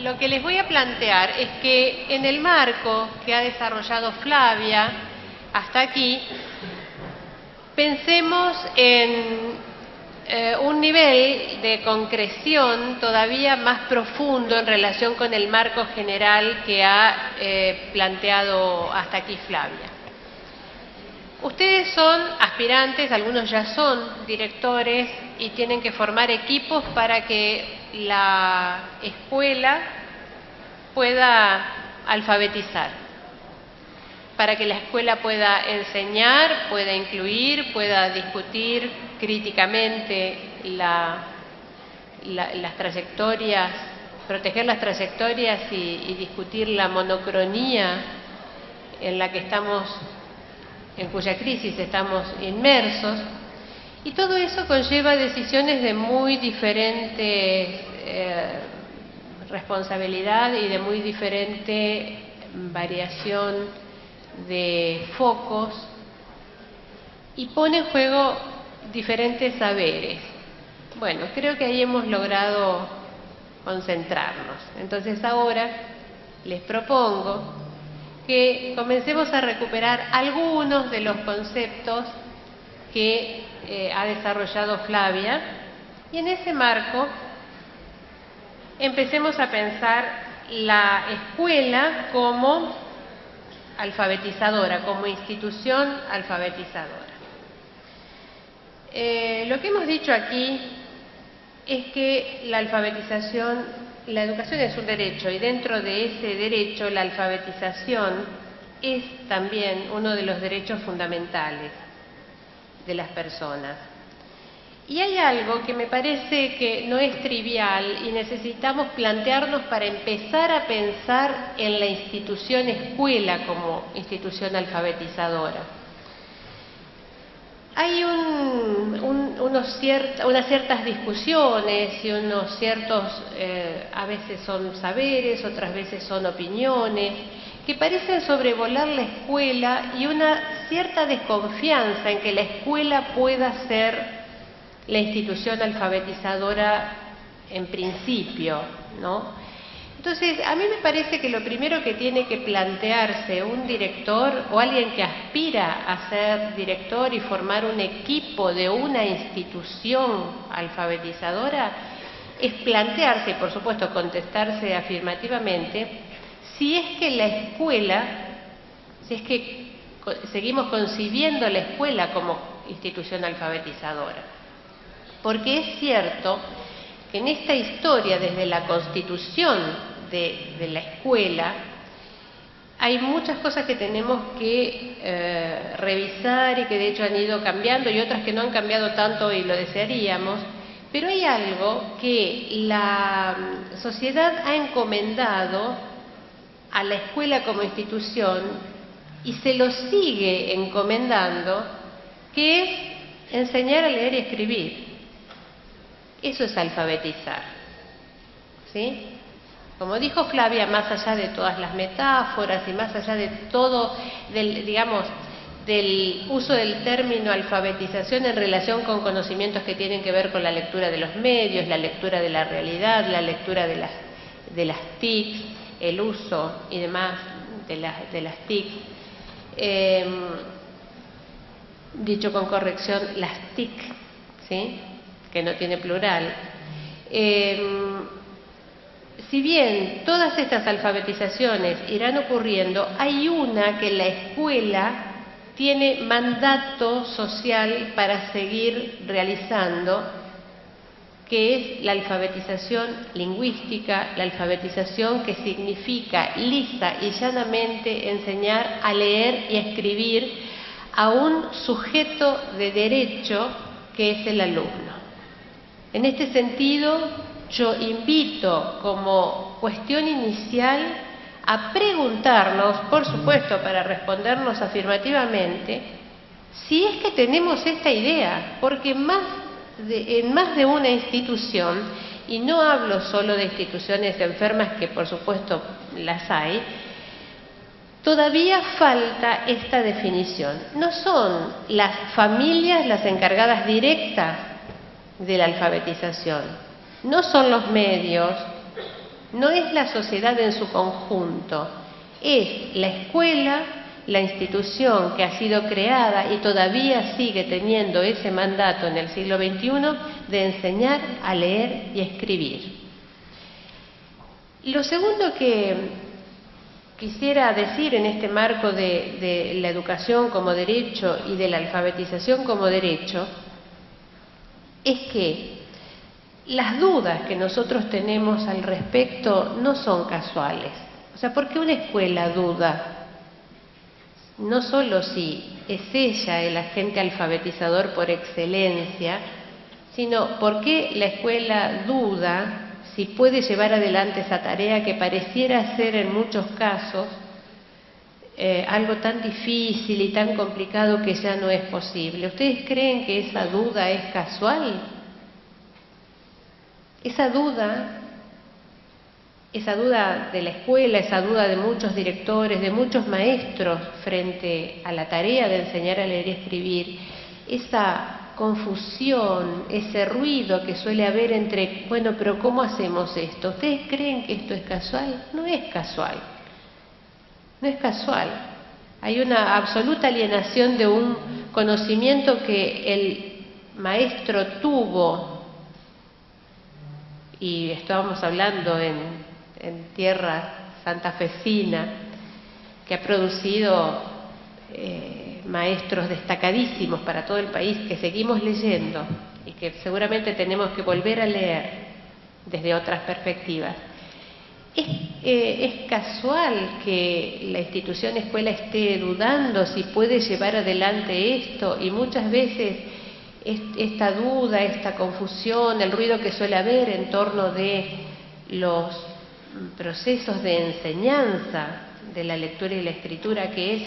lo que les voy a plantear es que en el marco que ha desarrollado Flavia hasta aquí, pensemos en un nivel de concreción todavía más profundo en relación con el marco general que ha planteado hasta aquí Flavia. Ustedes son aspirantes, algunos ya son directores y tienen que formar equipos para que la escuela pueda alfabetizar, para que la escuela pueda enseñar, pueda incluir, pueda discutir críticamente las trayectorias, proteger las trayectorias y discutir la monocronía en la que estamos, en cuya crisis estamos inmersos. Y todo eso conlleva decisiones de muy diferente responsabilidad y de muy diferente variación de focos, y pone en juego diferentes saberes. Bueno, creo que ahí hemos logrado concentrarnos. Entonces ahora les propongo que comencemos a recuperar algunos de los conceptos que ha desarrollado Flavia, y en ese marco empecemos a pensar la escuela como alfabetizadora, como institución alfabetizadora. Lo que hemos dicho aquí es que la alfabetización, la educación es un derecho, y dentro de ese derecho la alfabetización es también uno de los derechos fundamentales de las personas. Y hay algo que me parece que no es trivial y necesitamos plantearnos para empezar a pensar en la institución escuela como institución alfabetizadora. Hay unas ciertas discusiones y unos ciertos, a veces son saberes, otras veces son opiniones, que parecen sobrevolar la escuela, y una cierta desconfianza en que la escuela pueda ser la institución alfabetizadora en principio, ¿no? Entonces, a mí me parece que lo primero que tiene que plantearse un director o alguien que aspira a ser director y formar un equipo de una institución alfabetizadora es plantearse, y por supuesto contestarse afirmativamente, si es que la escuela, si es que seguimos concibiendo la escuela como institución alfabetizadora. Porque es cierto que en esta historia, desde la constitución de la escuela, hay muchas cosas que tenemos que revisar y que de hecho han ido cambiando, y otras que no han cambiado tanto y lo desearíamos, pero hay algo que la sociedad ha encomendado a la escuela como institución y se lo sigue encomendando, que es enseñar a leer y escribir. Eso es alfabetizar, ¿sí? Como dijo Flavia, más allá de todas las metáforas y más allá de todo, del uso del término alfabetización en relación con conocimientos que tienen que ver con la lectura de los medios, la lectura de la realidad, la lectura de las TIC, el uso y demás de las TIC, dicho con corrección, las TIC, ¿sí?, que no tiene plural. Si bien todas estas alfabetizaciones irán ocurriendo, hay una que la escuela tiene mandato social para seguir realizando, que es la alfabetización lingüística, la alfabetización que significa lisa y llanamente enseñar a leer y a escribir a un sujeto de derecho que es el alumno. En este sentido, yo invito como cuestión inicial a preguntarnos, por supuesto para respondernos afirmativamente, si es que tenemos esta idea, porque en más de una institución, y no hablo solo de instituciones enfermas, que por supuesto las hay, todavía falta esta definición. No son las familias las encargadas directas de la alfabetización, no son los medios, no es la sociedad en su conjunto, es la escuela, la institución que ha sido creada y todavía sigue teniendo ese mandato en el siglo XXI de enseñar a leer y escribir. Lo segundo que quisiera decir en este marco de la educación como derecho y de la alfabetización como derecho es que las dudas que nosotros tenemos al respecto no son casuales. O sea, ¿por qué una escuela duda? No solo si es ella el agente alfabetizador por excelencia, sino por qué la escuela duda si puede llevar adelante esa tarea que pareciera ser en muchos casos algo tan difícil y tan complicado que ya no es posible. ¿Ustedes creen que esa duda es casual? Esa duda de la escuela, esa duda de muchos directores, de muchos maestros frente a la tarea de enseñar a leer y escribir, esa confusión, ese ruido que suele haber entre, bueno, pero ¿cómo hacemos esto? ¿Ustedes creen que esto es casual? No es casual. No es casual. Hay una absoluta alienación de un conocimiento que el maestro tuvo, y estábamos hablando en tierra santafesina, que ha producido maestros destacadísimos para todo el país que seguimos leyendo y que seguramente tenemos que volver a leer desde otras perspectivas. ¿Es casual que la institución escuela esté dudando si puede llevar adelante esto? Y muchas veces esta duda, esta confusión, el ruido que suele haber en torno de los procesos de enseñanza de la lectura y la escritura, que es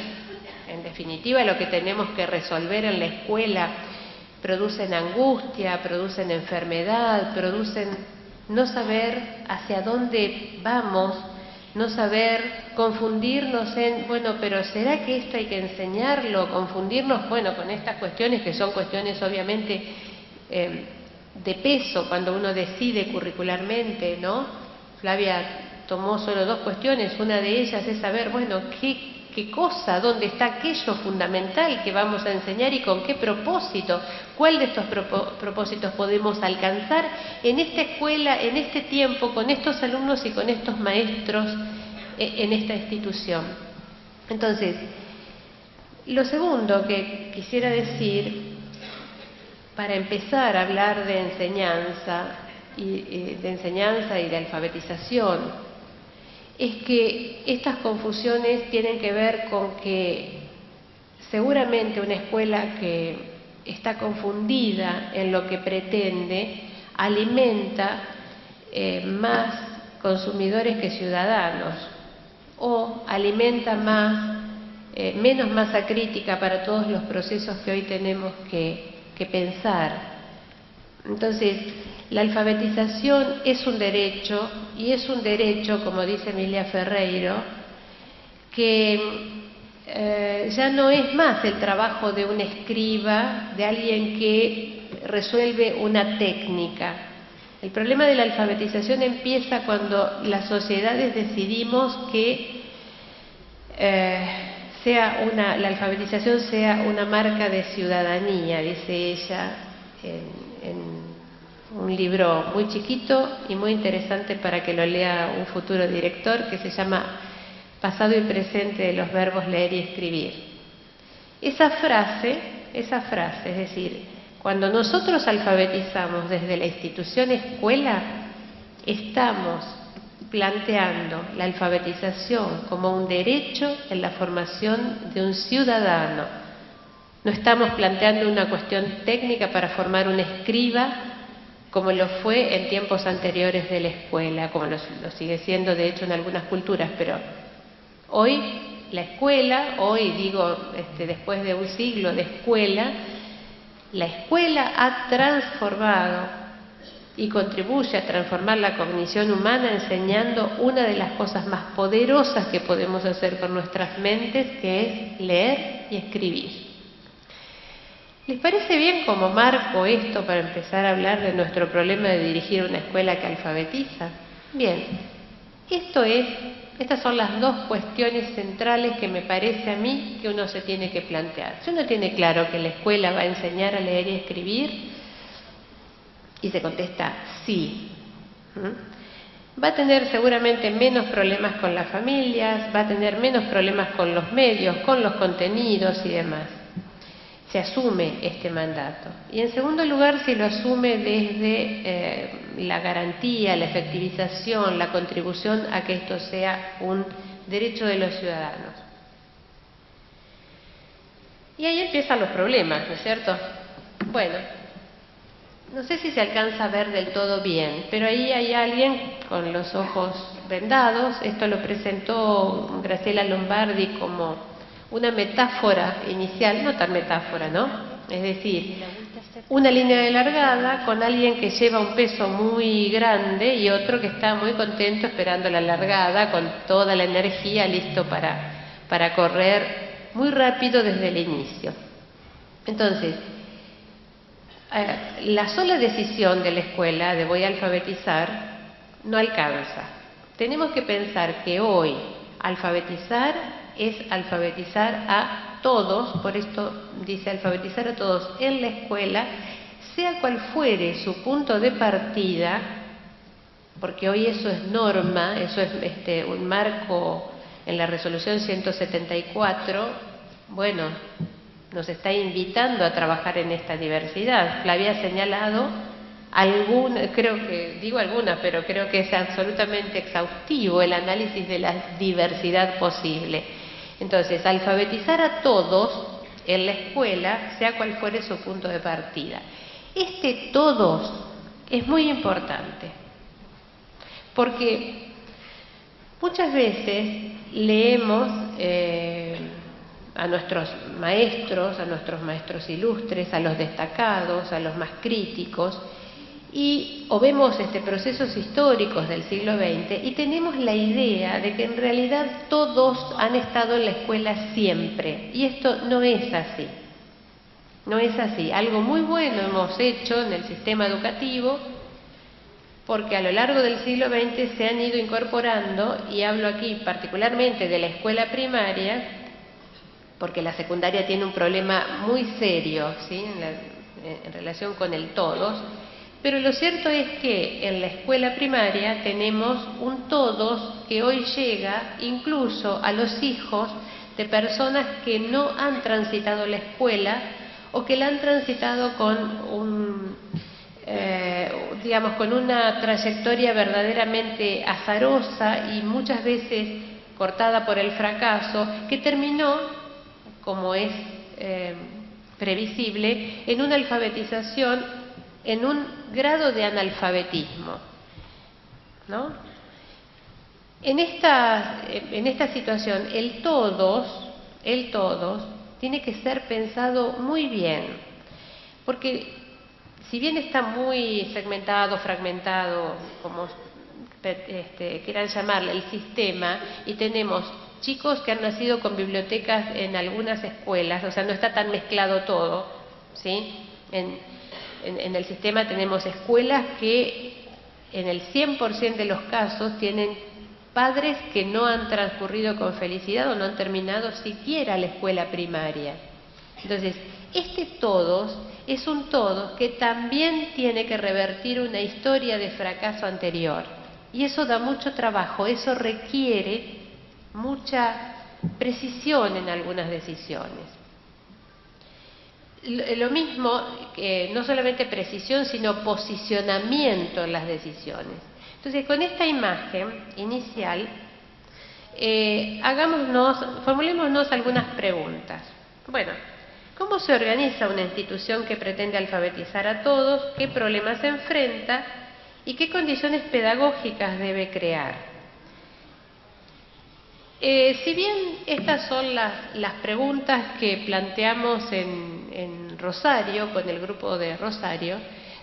en definitiva lo que tenemos que resolver en la escuela, producen angustia, producen enfermedad, producen no saber hacia dónde vamos, no saber, confundirnos en, bueno, pero ¿será que esto hay que enseñarlo? Confundirnos, bueno, con estas cuestiones que son cuestiones obviamente de peso cuando uno decide curricularmente, ¿no? Flavia tomó solo dos cuestiones, una de ellas es saber, bueno, qué cosa, dónde está aquello fundamental que vamos a enseñar y con qué propósito, cuál de estos propósitos podemos alcanzar en esta escuela, en este tiempo, con estos alumnos y con estos maestros en esta institución. Entonces, lo segundo que quisiera decir, para empezar a hablar de enseñanza y de alfabetización, es que estas confusiones tienen que ver con que seguramente una escuela que está confundida en lo que pretende alimenta más consumidores que ciudadanos, o alimenta menos masa crítica para todos los procesos que hoy tenemos que pensar. Entonces, la alfabetización es un derecho, y es un derecho, como dice Emilia Ferreiro, que ya no es más el trabajo de un escriba, de alguien que resuelve una técnica. El problema de la alfabetización empieza cuando las sociedades decidimos que la alfabetización sea una marca de ciudadanía, dice ella en un libro muy chiquito y muy interesante para que lo lea un futuro director, que se llama Pasado y presente de los verbos leer y escribir. Esa frase, es decir, cuando nosotros alfabetizamos desde la institución escuela, estamos planteando la alfabetización como un derecho en la formación de un ciudadano. No estamos planteando una cuestión técnica para formar un escriba, como lo fue en tiempos anteriores de la escuela, como lo sigue siendo de hecho en algunas culturas, pero hoy la escuela, después de un siglo de escuela, la escuela ha transformado y contribuye a transformar la cognición humana enseñando una de las cosas más poderosas que podemos hacer con nuestras mentes, que es leer y escribir. ¿Les parece bien como marco esto para empezar a hablar de nuestro problema de dirigir una escuela que alfabetiza? Bien, Estas son las dos cuestiones centrales que me parece a mí que uno se tiene que plantear. Si uno tiene claro que la escuela va a enseñar a leer y escribir, y se contesta sí, va a tener seguramente menos problemas con las familias, va a tener menos problemas con los medios, con los contenidos y demás. Se asume este mandato. Y en segundo lugar, se lo asume desde la garantía, la efectivización, la contribución a que esto sea un derecho de los ciudadanos. Y ahí empiezan los problemas, ¿no es cierto? Bueno, no sé si se alcanza a ver del todo bien, pero ahí hay alguien con los ojos vendados. Esto lo presentó Graciela Lombardi como una metáfora inicial, no tan metáfora, ¿no? Es decir, una línea de largada con alguien que lleva un peso muy grande y otro que está muy contento esperando la largada con toda la energía listo para correr muy rápido desde el inicio. Entonces, la sola decisión de la escuela de voy a alfabetizar no alcanza. Tenemos que pensar que hoy alfabetizar es alfabetizar a todos, por esto dice alfabetizar a todos en la escuela, sea cual fuere su punto de partida, porque hoy eso es norma, eso es un marco en la resolución 174, bueno, nos está invitando a trabajar en esta diversidad. Flavia ha señalado algunas, pero creo que es absolutamente exhaustivo el análisis de la diversidad posible. Entonces, alfabetizar a todos en la escuela, sea cual fuere su punto de partida. Todos es muy importante, porque muchas veces leemos a nuestros maestros ilustres, a los destacados, a los más críticos, o vemos procesos históricos del siglo XX y tenemos la idea de que en realidad todos han estado en la escuela siempre, y esto no es así. No es así. Algo muy bueno hemos hecho en el sistema educativo, porque a lo largo del siglo XX se han ido incorporando, y hablo aquí particularmente de la escuela primaria, porque la secundaria tiene un problema muy serio, ¿sí?, en relación con el todos. Pero lo cierto es que en la escuela primaria tenemos un todos que hoy llega incluso a los hijos de personas que no han transitado la escuela o que la han transitado con con una trayectoria verdaderamente azarosa y muchas veces cortada por el fracaso, que terminó, como es previsible, en una alfabetización, en un grado de analfabetismo, ¿no? En esta situación, el todos tiene que ser pensado muy bien, porque si bien está muy segmentado, fragmentado, como quieran llamarle, el sistema, y tenemos chicos que han nacido con bibliotecas en algunas escuelas, o sea, no está tan mezclado todo, ¿sí? En el sistema tenemos escuelas que en el 100% de los casos tienen padres que no han transcurrido con felicidad o no han terminado siquiera la escuela primaria. Entonces, todos es un todos que también tiene que revertir una historia de fracaso anterior. Y eso da mucho trabajo, eso requiere mucha precisión en algunas decisiones. Lo mismo, no solamente precisión, sino posicionamiento en las decisiones. Entonces, con esta imagen inicial, formulémonos algunas preguntas. Bueno, ¿cómo se organiza una institución que pretende alfabetizar a todos? ¿Qué problemas se enfrenta? ¿Y qué condiciones pedagógicas debe crear? Si bien estas son las preguntas que planteamos en Rosario, con el grupo de Rosario,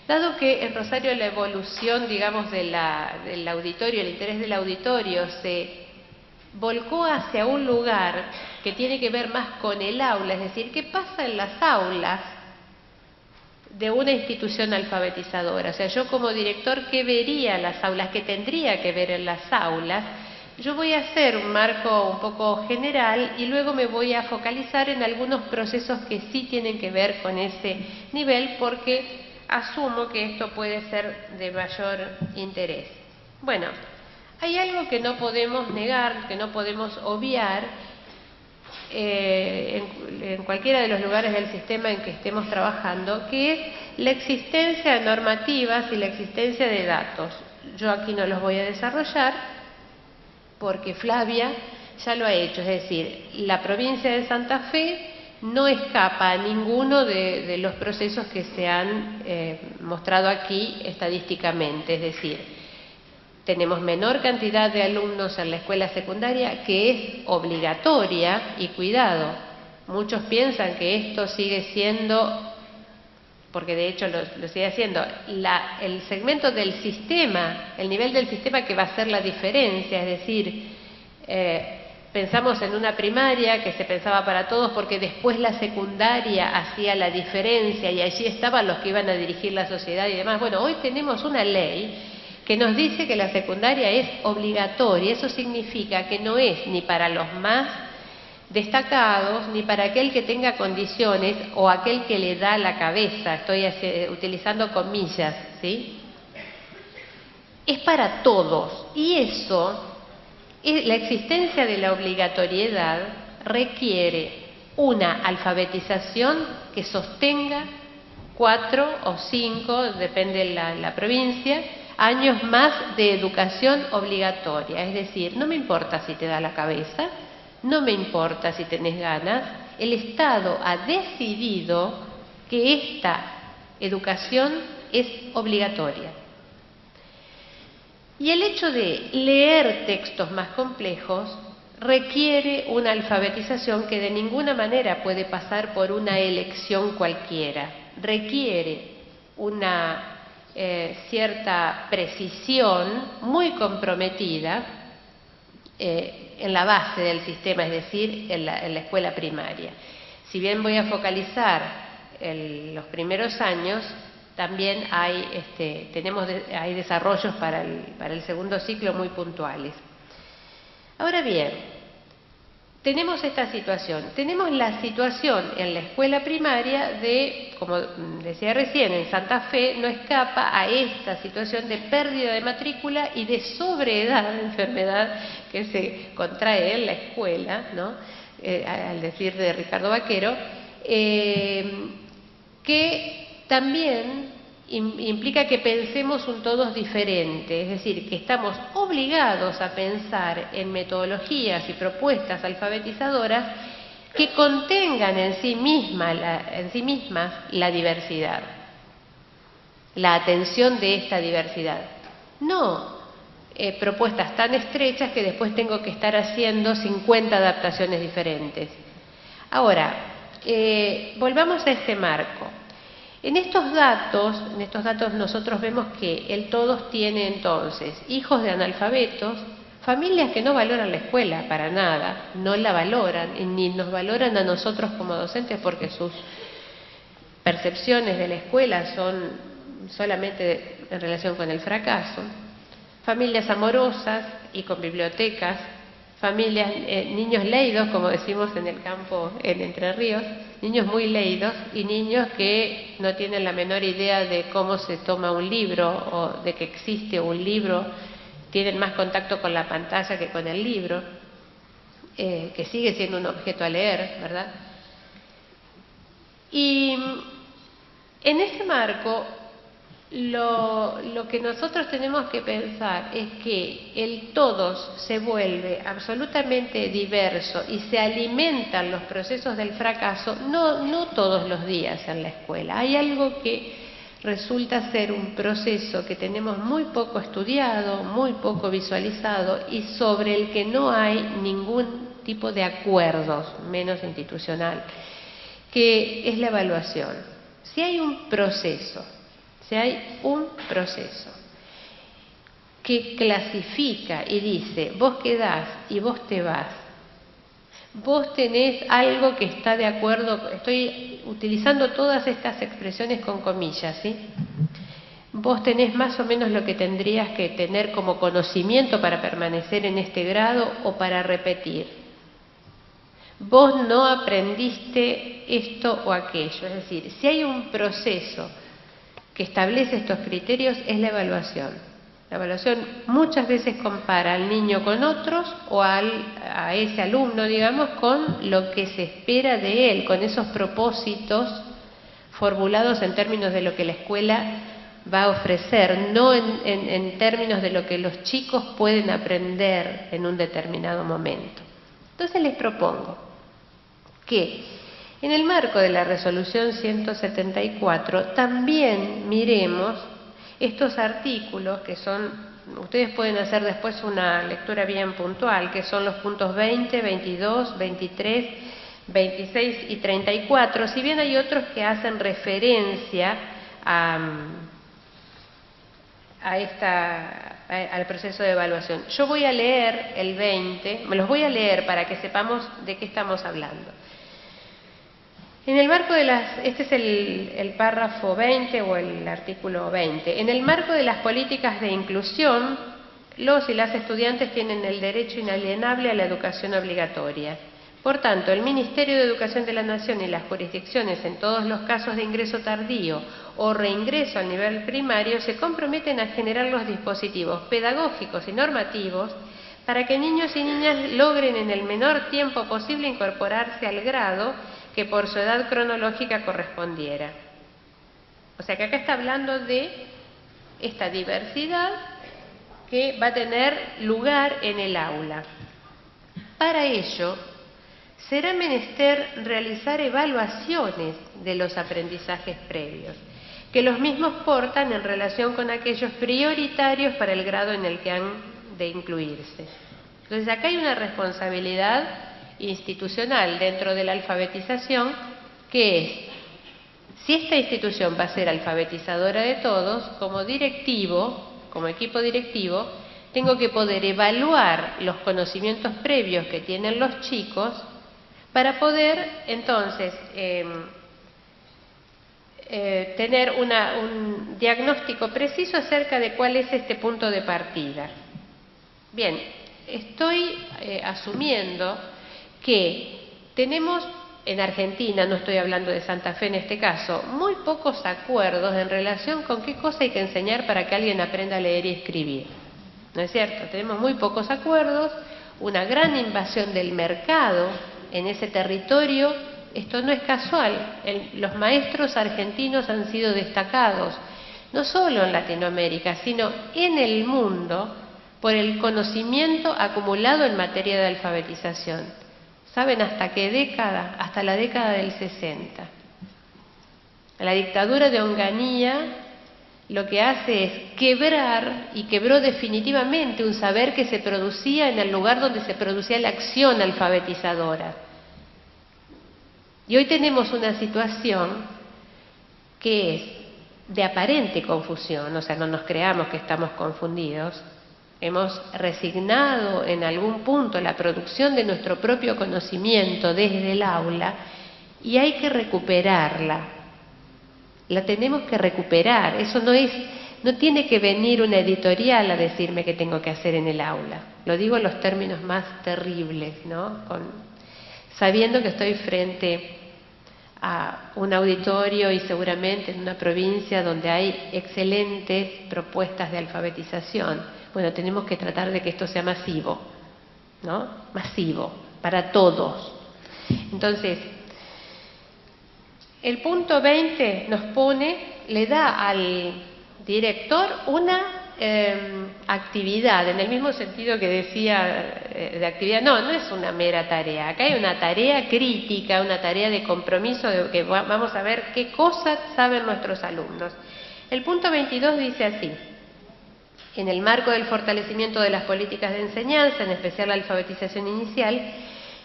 dado que en Rosario la evolución, digamos, del auditorio, el interés del auditorio se volcó hacia un lugar que tiene que ver más con el aula, es decir, ¿qué pasa en las aulas de una institución alfabetizadora. O sea, yo como director, ¿qué vería en las aulas? ¿Qué tendría que ver en las aulas? Yo voy a hacer un marco un poco general y luego me voy a focalizar en algunos procesos que sí tienen que ver con ese nivel, porque asumo que esto puede ser de mayor interés. Bueno, hay algo que no podemos negar, que no podemos obviar, en cualquiera de los lugares del sistema en que estemos trabajando, que es la existencia de normativas y la existencia de datos. Yo aquí no los voy a desarrollar porque Flavia ya lo ha hecho, es decir, la provincia de Santa Fe no escapa a ninguno de los procesos que se han mostrado aquí estadísticamente, es decir, tenemos menor cantidad de alumnos en la escuela secundaria, que es obligatoria, y cuidado, muchos piensan que esto sigue siendo, porque de hecho lo sigue haciendo, el segmento del sistema, el nivel del sistema que va a hacer la diferencia, es decir, pensamos en una primaria que se pensaba para todos porque después la secundaria hacía la diferencia y allí estaban los que iban a dirigir la sociedad y demás. Bueno, hoy tenemos una ley que nos dice que la secundaria es obligatoria. Eso significa que no es ni para los más destacados, ni para aquel que tenga condiciones o aquel que le da la cabeza, estoy utilizando comillas, ¿sí? Es para todos, y eso, la existencia de la obligatoriedad requiere una alfabetización que sostenga 4 o 5, depende de la provincia, años más de educación obligatoria. Es decir, no me importa si te da la cabeza, no me importa si tenés ganas, el Estado ha decidido que esta educación es obligatoria. Y el hecho de leer textos más complejos requiere una alfabetización que de ninguna manera puede pasar por una elección cualquiera. Requiere una cierta precisión muy comprometida en la base del sistema, es decir, en la escuela primaria. Si bien voy a focalizar los primeros años, también hay desarrollos para el segundo ciclo muy puntuales. Ahora bien, tenemos esta situación. Tenemos la situación en la escuela primaria de, como decía recién, en Santa Fe no escapa a esta situación de pérdida de matrícula y de sobreedad, enfermedad que se contrae en la escuela, ¿no? Al decir de Ricardo Vaquero, que también implica que pensemos un todos diferente, es decir, que estamos obligados a pensar en metodologías y propuestas alfabetizadoras que contengan en sí mismas la diversidad, la atención de esta diversidad. No propuestas tan estrechas que después tengo que estar haciendo 50 adaptaciones diferentes. Ahora, volvamos a este marco. En estos datos nosotros vemos que el todos tiene entonces hijos de analfabetos, familias que no valoran la escuela para nada, no la valoran, ni nos valoran a nosotros como docentes porque sus percepciones de la escuela son solamente en relación con el fracaso, familias amorosas y con bibliotecas, familias, niños leídos, como decimos en el campo en Entre Ríos, niños muy leídos y niños que no tienen la menor idea de cómo se toma un libro o de que existe un libro, tienen más contacto con la pantalla que con el libro, que sigue siendo un objeto a leer, ¿verdad? Y en ese marco, lo que nosotros tenemos que pensar es que el todos se vuelve absolutamente diverso y se alimentan los procesos del fracaso no todos los días en la escuela. Hay algo que resulta ser un proceso que tenemos muy poco estudiado, muy poco visualizado y sobre el que no hay ningún tipo de acuerdos, menos institucional, que es la evaluación. Si hay un proceso que clasifica y dice, vos quedás y vos te vas, vos tenés algo que está de acuerdo, estoy utilizando todas estas expresiones con comillas, ¿sí? Vos tenés más o menos lo que tendrías que tener como conocimiento para permanecer en este grado o para repetir. Vos no aprendiste esto o aquello, es decir, si hay un proceso que establece estos criterios es la evaluación. La evaluación muchas veces compara al niño con otros o a ese alumno, digamos, con lo que se espera de él, con esos propósitos formulados en términos de lo que la escuela va a ofrecer, no en términos de lo que los chicos pueden aprender en un determinado momento. Entonces les propongo que en el marco de la resolución 174 también miremos estos artículos que son, ustedes pueden hacer después una lectura bien puntual, que son los puntos 20, 22, 23, 26 y 34, si bien hay otros que hacen referencia al proceso de evaluación. Yo voy a leer el 20, me los voy a leer para que sepamos de qué estamos hablando. En el marco de este es el párrafo 20 o el artículo 20. En el marco de las políticas de inclusión, los y las estudiantes tienen el derecho inalienable a la educación obligatoria. Por tanto, el Ministerio de Educación de la Nación y las jurisdicciones en todos los casos de ingreso tardío o reingreso al nivel primario se comprometen a generar los dispositivos pedagógicos y normativos para que niños y niñas logren en el menor tiempo posible incorporarse al grado que por su edad cronológica correspondiera. O sea que acá está hablando de esta diversidad que va a tener lugar en el aula. Para ello, será menester realizar evaluaciones de los aprendizajes previos, que los mismos portan en relación con aquellos prioritarios para el grado en el que han de incluirse. Entonces acá hay una responsabilidad institucional dentro de la alfabetización, que es, si esta institución va a ser alfabetizadora de todos, como directivo, como equipo directivo, tengo que poder evaluar los conocimientos previos que tienen los chicos para poder entonces tener un diagnóstico preciso acerca de cuál es este punto de partida. Bien, estoy asumiendo que tenemos en Argentina, no estoy hablando de Santa Fe en este caso, muy pocos acuerdos en relación con qué cosa hay que enseñar para que alguien aprenda a leer y escribir. ¿No es cierto? Tenemos muy pocos acuerdos, una gran invasión del mercado en ese territorio. Esto no es casual. Los maestros argentinos han sido destacados, no solo en Latinoamérica, sino en el mundo, por el conocimiento acumulado en materia de alfabetización. ¿Saben hasta qué década? Hasta la década del 60. La dictadura de Onganía lo que hace es quebrar, y quebró definitivamente un saber que se producía en el lugar donde se producía la acción alfabetizadora. Y hoy tenemos una situación que es de aparente confusión, o sea, no nos creamos que estamos confundidos. Hemos resignado en algún punto la producción de nuestro propio conocimiento desde el aula y hay que recuperarla. La tenemos que recuperar. Eso no tiene que venir una editorial a decirme qué tengo que hacer en el aula. Lo digo en los términos más terribles, ¿no? Sabiendo que estoy frente a un auditorio y seguramente en una provincia donde hay excelentes propuestas de alfabetización. Bueno, tenemos que tratar de que esto sea masivo, ¿no? Masivo, para todos. Entonces, el punto 20 nos le da al director una actividad, en el mismo sentido que decía de actividad, no es una mera tarea, acá hay una tarea crítica, una tarea de compromiso, de que vamos a ver qué cosas saben nuestros alumnos. El punto 22 dice así: en el marco del fortalecimiento de las políticas de enseñanza, en especial la alfabetización inicial,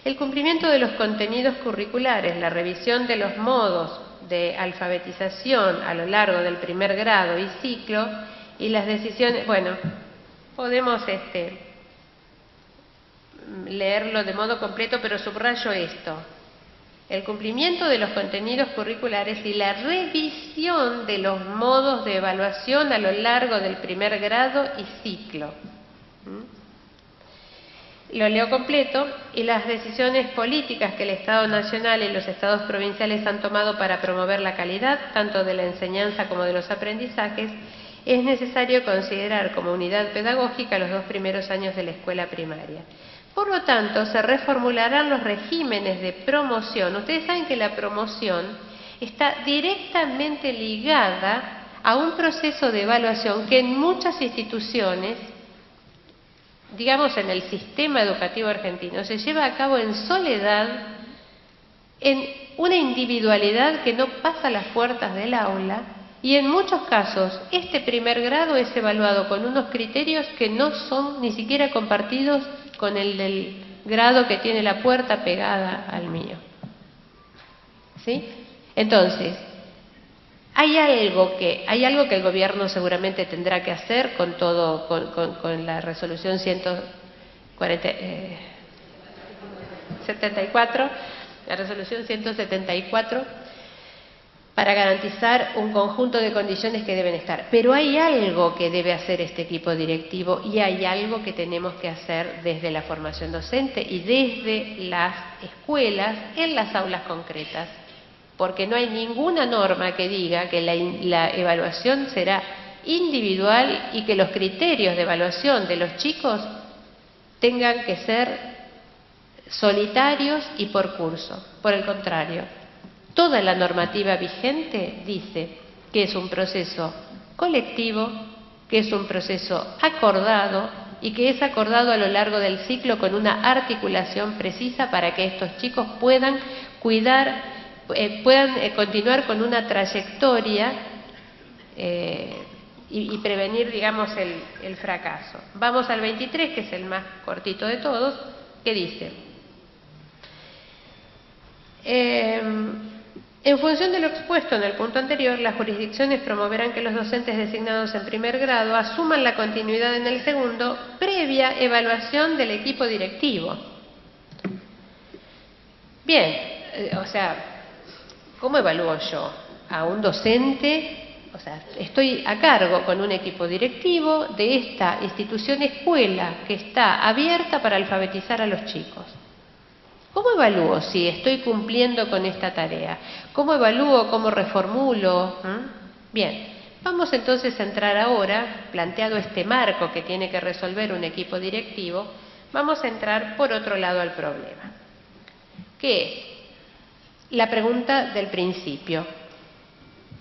el cumplimiento de los contenidos curriculares, la revisión de los modos de alfabetización a lo largo del primer grado y ciclo, y las decisiones, bueno, podemos leerlo de modo completo, pero subrayo esto: el cumplimiento de los contenidos curriculares y la revisión de los modos de evaluación a lo largo del primer grado y ciclo. Lo leo completo: y las decisiones políticas que el Estado Nacional y los Estados provinciales han tomado para promover la calidad, tanto de la enseñanza como de los aprendizajes, es necesario considerar como unidad pedagógica los 2 primeros años de la escuela primaria. Por lo tanto, se reformularán los regímenes de promoción. Ustedes saben que la promoción está directamente ligada a un proceso de evaluación que en muchas instituciones, digamos en el sistema educativo argentino, se lleva a cabo en soledad, en una individualidad que no pasa las puertas del aula, y en muchos casos este primer grado es evaluado con unos criterios que no son ni siquiera compartidos con el del grado que tiene la puerta pegada al mío. ¿Sí? Entonces, hay algo que el gobierno seguramente tendrá que hacer con la resolución 174, la resolución 174, para garantizar un conjunto de condiciones que deben estar. Pero hay algo que debe hacer este equipo directivo y hay algo que tenemos que hacer desde la formación docente y desde las escuelas en las aulas concretas. Porque no hay ninguna norma que diga que la evaluación será individual y que los criterios de evaluación de los chicos tengan que ser solitarios y por curso. Por el contrario, toda la normativa vigente dice que es un proceso colectivo, que es un proceso acordado y que es acordado a lo largo del ciclo con una articulación precisa para que estos chicos puedan continuar con una trayectoria y prevenir, digamos, el fracaso. Vamos al 23, que es el más cortito de todos, que dice: en función de lo expuesto en el punto anterior, las jurisdicciones promoverán que los docentes designados en primer grado asuman la continuidad en el segundo, previa evaluación del equipo directivo. Bien, o sea, ¿cómo evalúo yo a un docente? O sea, estoy a cargo con un equipo directivo de esta institución escuela que está abierta para alfabetizar a los chicos. ¿Cómo evalúo si estoy cumpliendo con esta tarea? ¿Cómo evalúo? ¿Cómo reformulo? Bien, vamos entonces a entrar ahora, planteado este marco que tiene que resolver un equipo directivo, vamos a entrar por otro lado al problema, que es la pregunta del principio.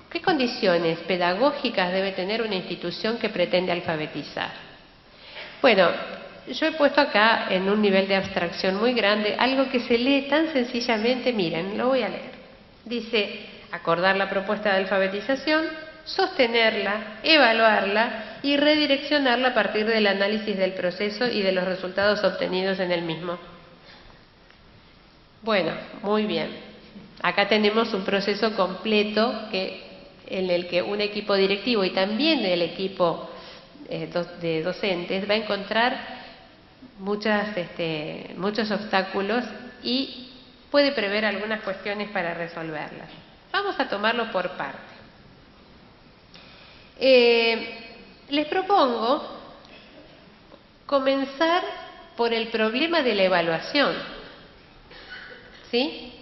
¿Qué condiciones pedagógicas debe tener una institución que pretende alfabetizar? Bueno, yo he puesto acá en un nivel de abstracción muy grande algo que se lee tan sencillamente, miren, lo voy a leer. Dice: acordar la propuesta de alfabetización, sostenerla, evaluarla y redireccionarla a partir del análisis del proceso y de los resultados obtenidos en el mismo. Bueno, muy bien. Acá tenemos un proceso completo en el que un equipo directivo y también el equipo de docentes va a encontrar muchos obstáculos y puede prever algunas cuestiones para resolverlas. Vamos a tomarlo por parte. Les propongo comenzar por el problema de la evaluación, ¿sí?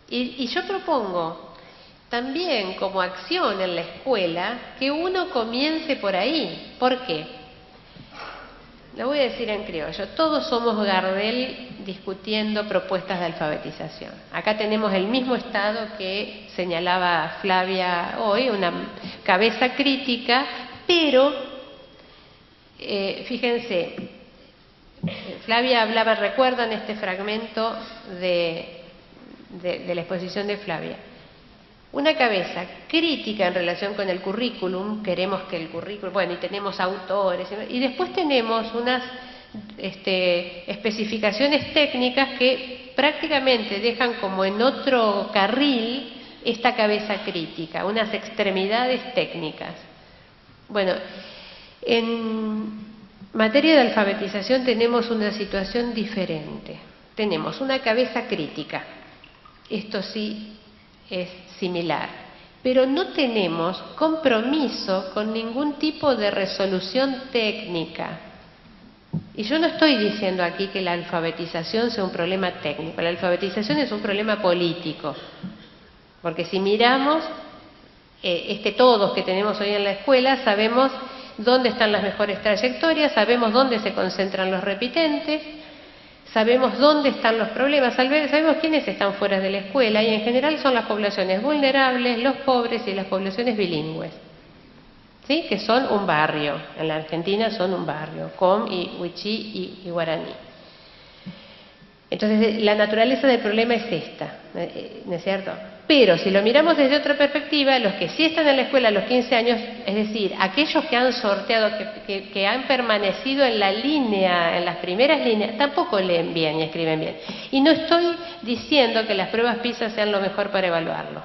Y yo propongo también como acción en la escuela que uno comience por ahí. ¿Por qué? Lo voy a decir en criollo: todos somos Gardel discutiendo propuestas de alfabetización. Acá tenemos el mismo estado que señalaba Flavia hoy, una cabeza crítica, pero fíjense, Flavia hablaba, ¿recuerdan este fragmento de la exposición de Flavia? Una cabeza crítica en relación con el currículum, queremos que el currículum, bueno, y tenemos autores, y después tenemos unas especificaciones técnicas que prácticamente dejan como en otro carril esta cabeza crítica, unas extremidades técnicas. Bueno, materia de alfabetización tenemos una situación diferente. Tenemos una cabeza crítica, esto sí es similar, pero no tenemos compromiso con ningún tipo de resolución técnica. Y yo no estoy diciendo aquí que la alfabetización sea un problema técnico, la alfabetización es un problema político, porque si miramos todos que tenemos hoy en la escuela, sabemos dónde están las mejores trayectorias, sabemos dónde se concentran los repitentes, sabemos dónde están los problemas, sabemos quiénes están fuera de la escuela y en general son las poblaciones vulnerables, los pobres y las poblaciones bilingües, ¿sí? Que son un barrio, en la Argentina son un barrio, com y wichí y guaraní. Entonces la naturaleza del problema es esta, ¿no es cierto? Pero si lo miramos desde otra perspectiva, los que sí están en la escuela a los 15 años, es decir, aquellos que han sorteado, que han permanecido en la línea, en las primeras líneas, tampoco leen bien y escriben bien. Y no estoy diciendo que las pruebas PISA sean lo mejor para evaluarlo,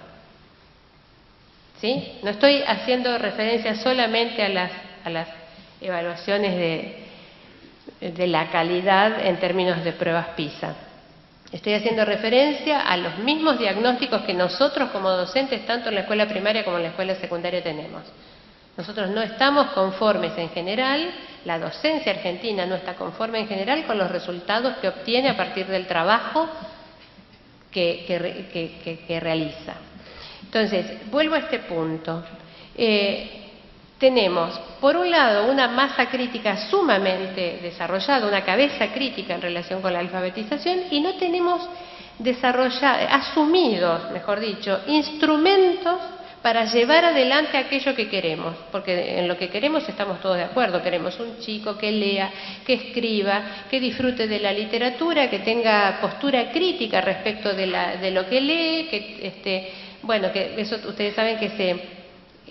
¿sí? No estoy haciendo referencia solamente a las evaluaciones de la calidad en términos de pruebas PISA. Estoy haciendo referencia a los mismos diagnósticos que nosotros como docentes, tanto en la escuela primaria como en la escuela secundaria, tenemos. Nosotros no estamos conformes en general, la docencia argentina no está conforme en general con los resultados que obtiene a partir del trabajo que realiza. Entonces, vuelvo a este punto. Tenemos, por un lado, una masa crítica sumamente desarrollada, una cabeza crítica en relación con la alfabetización, y no tenemos asumidos, mejor dicho, instrumentos para llevar adelante aquello que queremos, porque en lo que queremos estamos todos de acuerdo. Queremos un chico que lea, que escriba, que disfrute de la literatura, que tenga postura crítica respecto de lo que lee, que eso ustedes saben que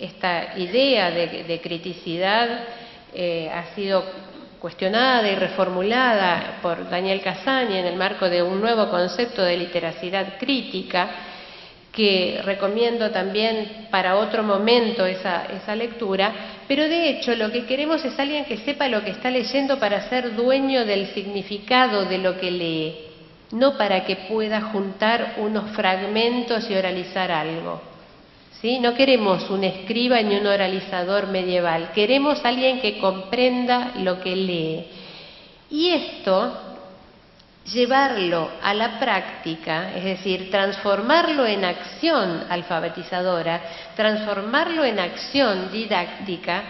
esta idea de criticidad ha sido cuestionada y reformulada por Daniel Casani en el marco de un nuevo concepto de literacidad crítica, que recomiendo también para otro momento esa lectura, pero de hecho lo que queremos es alguien que sepa lo que está leyendo para ser dueño del significado de lo que lee, no para que pueda juntar unos fragmentos y oralizar algo. ¿Sí? No queremos un escriba ni un oralizador medieval, queremos alguien que comprenda lo que lee. Y esto, llevarlo a la práctica, es decir, transformarlo en acción alfabetizadora, transformarlo en acción didáctica,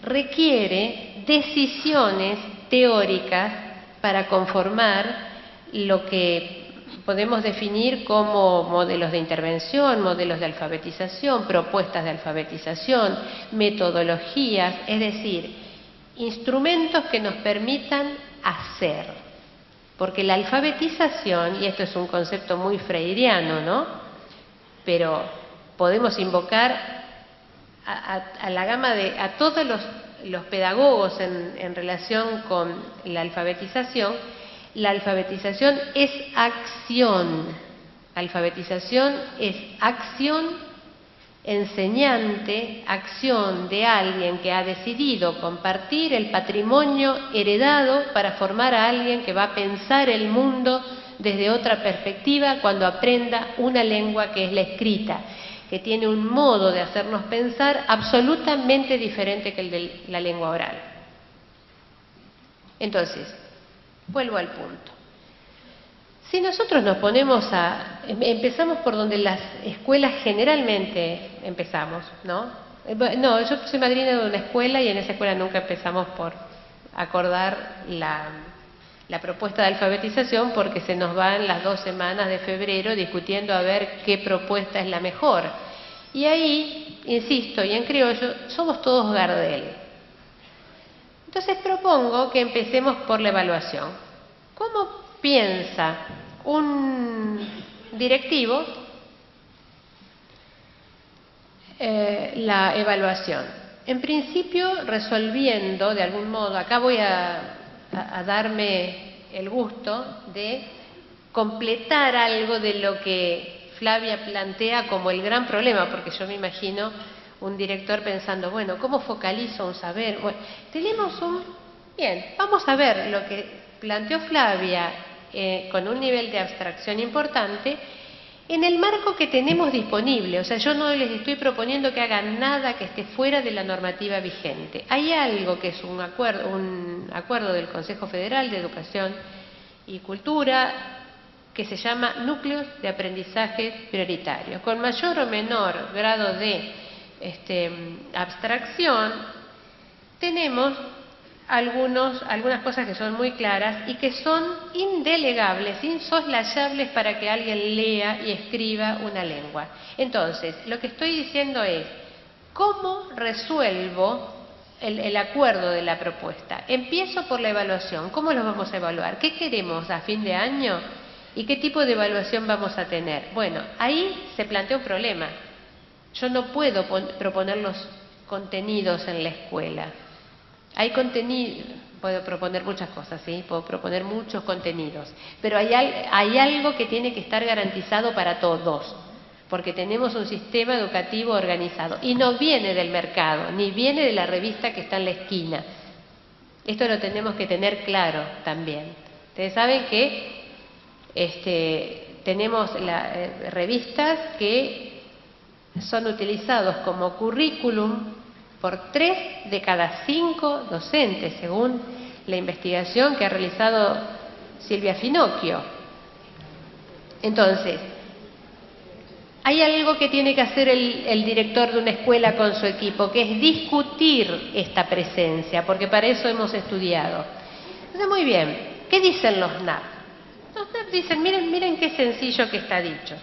requiere decisiones teóricas para conformar lo que podemos definir como modelos de intervención, modelos de alfabetización, propuestas de alfabetización, metodologías, es decir, instrumentos que nos permitan hacer. Porque la alfabetización, y esto es un concepto muy freiriano, ¿no? Pero podemos invocar a la gama a todos los pedagogos en relación con la alfabetización. La alfabetización es acción. Alfabetización es acción enseñante, acción de alguien que ha decidido compartir el patrimonio heredado para formar a alguien que va a pensar el mundo desde otra perspectiva cuando aprenda una lengua que es la escrita, que tiene un modo de hacernos pensar absolutamente diferente que el de la lengua oral. Entonces, vuelvo al punto. Si nosotros nos ponemos empezamos por donde las escuelas generalmente empezamos, ¿no? No, yo soy madrina de una escuela y en esa escuela nunca empezamos por acordar la propuesta de alfabetización, porque se nos van las 2 semanas de febrero discutiendo a ver qué propuesta es la mejor. Y ahí, insisto, y en criollo, somos todos Gardel. Entonces propongo que empecemos por la evaluación. ¿Cómo piensa un directivo la evaluación? En principio, resolviendo de algún modo, acá voy a darme el gusto de completar algo de lo que Flavia plantea como el gran problema, porque yo me imagino un director pensando, bueno, ¿cómo focalizo un saber? Bueno, tenemos Bien, vamos a ver lo que planteó Flavia con un nivel de abstracción importante en el marco que tenemos disponible. O sea, yo no les estoy proponiendo que hagan nada que esté fuera de la normativa vigente. Hay algo que es un acuerdo del Consejo Federal de Educación y Cultura que se llama Núcleos de Aprendizaje Prioritarios. Con mayor o menor grado de abstracción, tenemos algunas cosas que son muy claras y que son indelegables, insoslayables para que alguien lea y escriba una lengua. Entonces, lo que estoy diciendo es, ¿cómo resuelvo el acuerdo de la propuesta? Empiezo por la evaluación. ¿Cómo los vamos a evaluar? ¿Qué queremos a fin de año? ¿Y qué tipo de evaluación vamos a tener? Bueno, ahí se plantea un problema. Yo no puedo proponer los contenidos en la escuela. Hay contenido, puedo proponer muchas cosas, ¿sí? Puedo proponer muchos contenidos, pero hay algo que tiene que estar garantizado para todos, porque tenemos un sistema educativo organizado y no viene del mercado, ni viene de la revista que está en la esquina. Esto lo tenemos que tener claro también. Ustedes saben que tenemos revistas que son utilizados como currículum por 3 de cada 5 docentes, según la investigación que ha realizado Silvia Finocchio. Entonces, hay algo que tiene que hacer el director de una escuela con su equipo, que es discutir esta presencia, porque para eso hemos estudiado. Entonces, muy bien, ¿qué dicen los NAP? Los NAP dicen, miren qué sencillo que está dicho.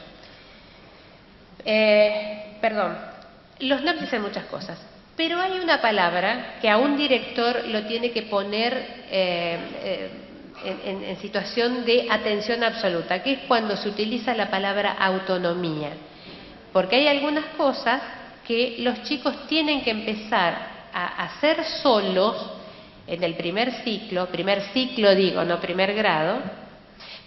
Los NAP dicen muchas cosas. Pero hay una palabra que a un director lo tiene que poner en situación de atención absoluta, que es cuando se utiliza la palabra autonomía. Porque hay algunas cosas que los chicos tienen que empezar a hacer solos en el primer ciclo digo, no primer grado,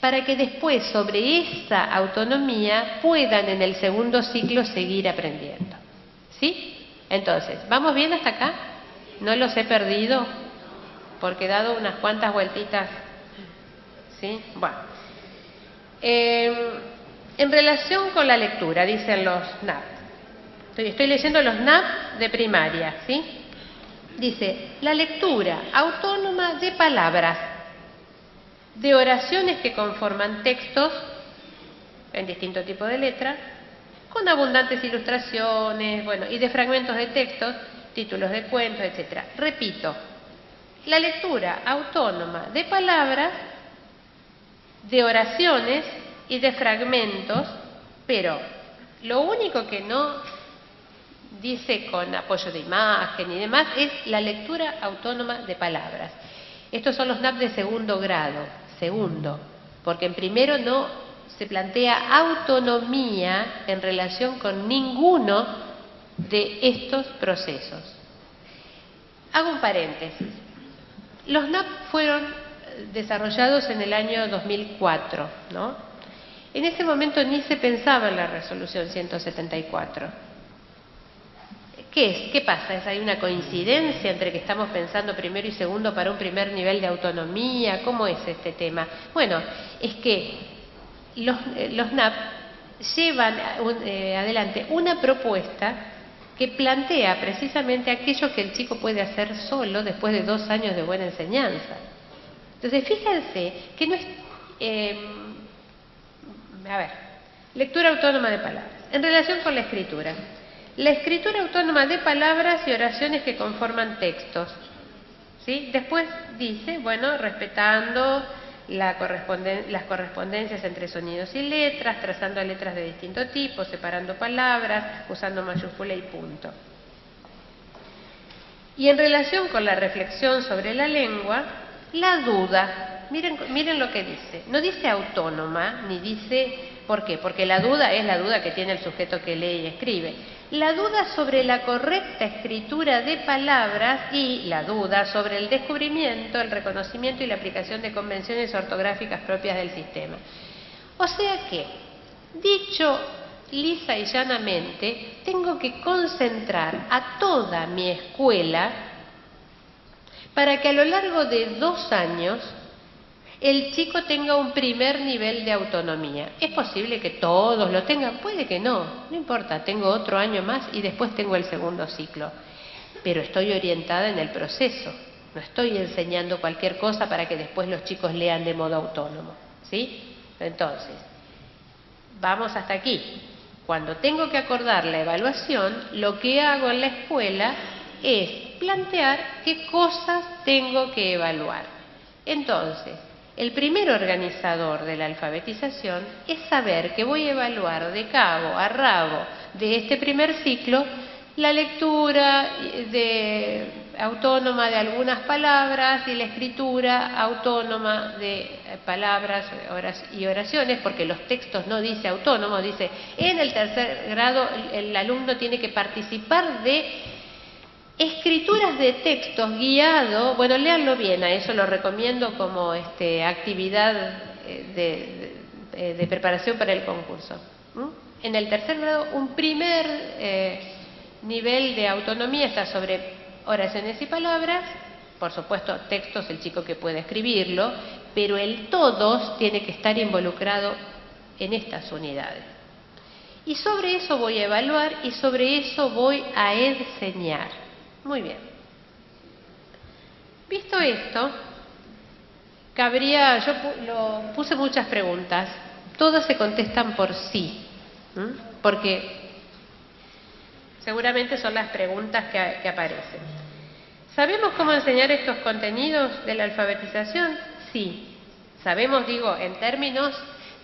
para que después sobre esa autonomía puedan en el segundo ciclo seguir aprendiendo. ¿Sí? Entonces, ¿vamos bien hasta acá? ¿No los he perdido? Porque he dado unas cuantas vueltitas. ¿Sí? Bueno. En relación con la lectura, dicen los NAP. Estoy leyendo los NAP de primaria, ¿sí? Dice, la lectura autónoma de palabras, de oraciones que conforman textos en distintos tipos de letras, con abundantes ilustraciones, y de fragmentos de textos, títulos de cuentos, etc. Repito, la lectura autónoma de palabras, de oraciones y de fragmentos, pero lo único que no dice con apoyo de imagen y demás es la lectura autónoma de palabras. Estos son los NAP de segundo grado, porque en primero no se plantea autonomía en relación con ninguno de estos procesos. Hago un paréntesis. Los NAP fueron desarrollados en el año 2004, ¿no? En ese momento ni se pensaba en la resolución 174. ¿Qué es? ¿Qué pasa? ¿Hay una coincidencia entre que estamos pensando primero y segundo para un primer nivel de autonomía? ¿Cómo es este tema? Bueno, es que los NAP llevan adelante una propuesta que plantea precisamente aquello que el chico puede hacer solo después de 2 años de buena enseñanza. Entonces, fíjense que no es... lectura autónoma de palabras. En relación con la escritura autónoma de palabras y oraciones que conforman textos. ¿Sí? Después dice, respetando las correspondencias entre sonidos y letras, trazando letras de distinto tipo, separando palabras, usando mayúscula y punto. Y en relación con la reflexión sobre la lengua, la duda, miren lo que dice, no dice autónoma, ni dice, ¿por qué? Porque la duda es la duda que tiene el sujeto que lee y escribe. La duda sobre la correcta escritura de palabras y la duda sobre el descubrimiento, el reconocimiento y la aplicación de convenciones ortográficas propias del sistema. O sea que, dicho lisa y llanamente, tengo que concentrar a toda mi escuela para que a lo largo de 2 años el chico tenga un primer nivel de autonomía. ¿Es posible que todos lo tengan? Puede que no, no importa, tengo otro año más y después tengo el segundo ciclo. Pero estoy orientada en el proceso, no estoy enseñando cualquier cosa para que después los chicos lean de modo autónomo, ¿sí? Entonces, vamos hasta aquí. Cuando tengo que acordar la evaluación, lo que hago en la escuela es plantear qué cosas tengo que evaluar. Entonces, el primer organizador de la alfabetización es saber que voy a evaluar de cabo a rabo de este primer ciclo la lectura autónoma de algunas palabras y la escritura autónoma de palabras y oraciones, porque los textos no dice autónomo, dice en el tercer grado el alumno tiene que participar de escrituras de textos guiado, bueno, léanlo bien, a eso lo recomiendo como actividad de preparación para el concurso. En el tercer grado, un primer nivel de autonomía está sobre oraciones y palabras, por supuesto textos, el chico que pueda escribirlo, pero el todos tiene que estar involucrado en estas unidades. Y sobre eso voy a evaluar y sobre eso voy a enseñar. Muy bien. Visto esto, yo puse muchas preguntas, todas se contestan por sí, porque seguramente son las preguntas que aparecen. ¿Sabemos cómo enseñar estos contenidos de la alfabetización? Sí. Sabemos, digo, en términos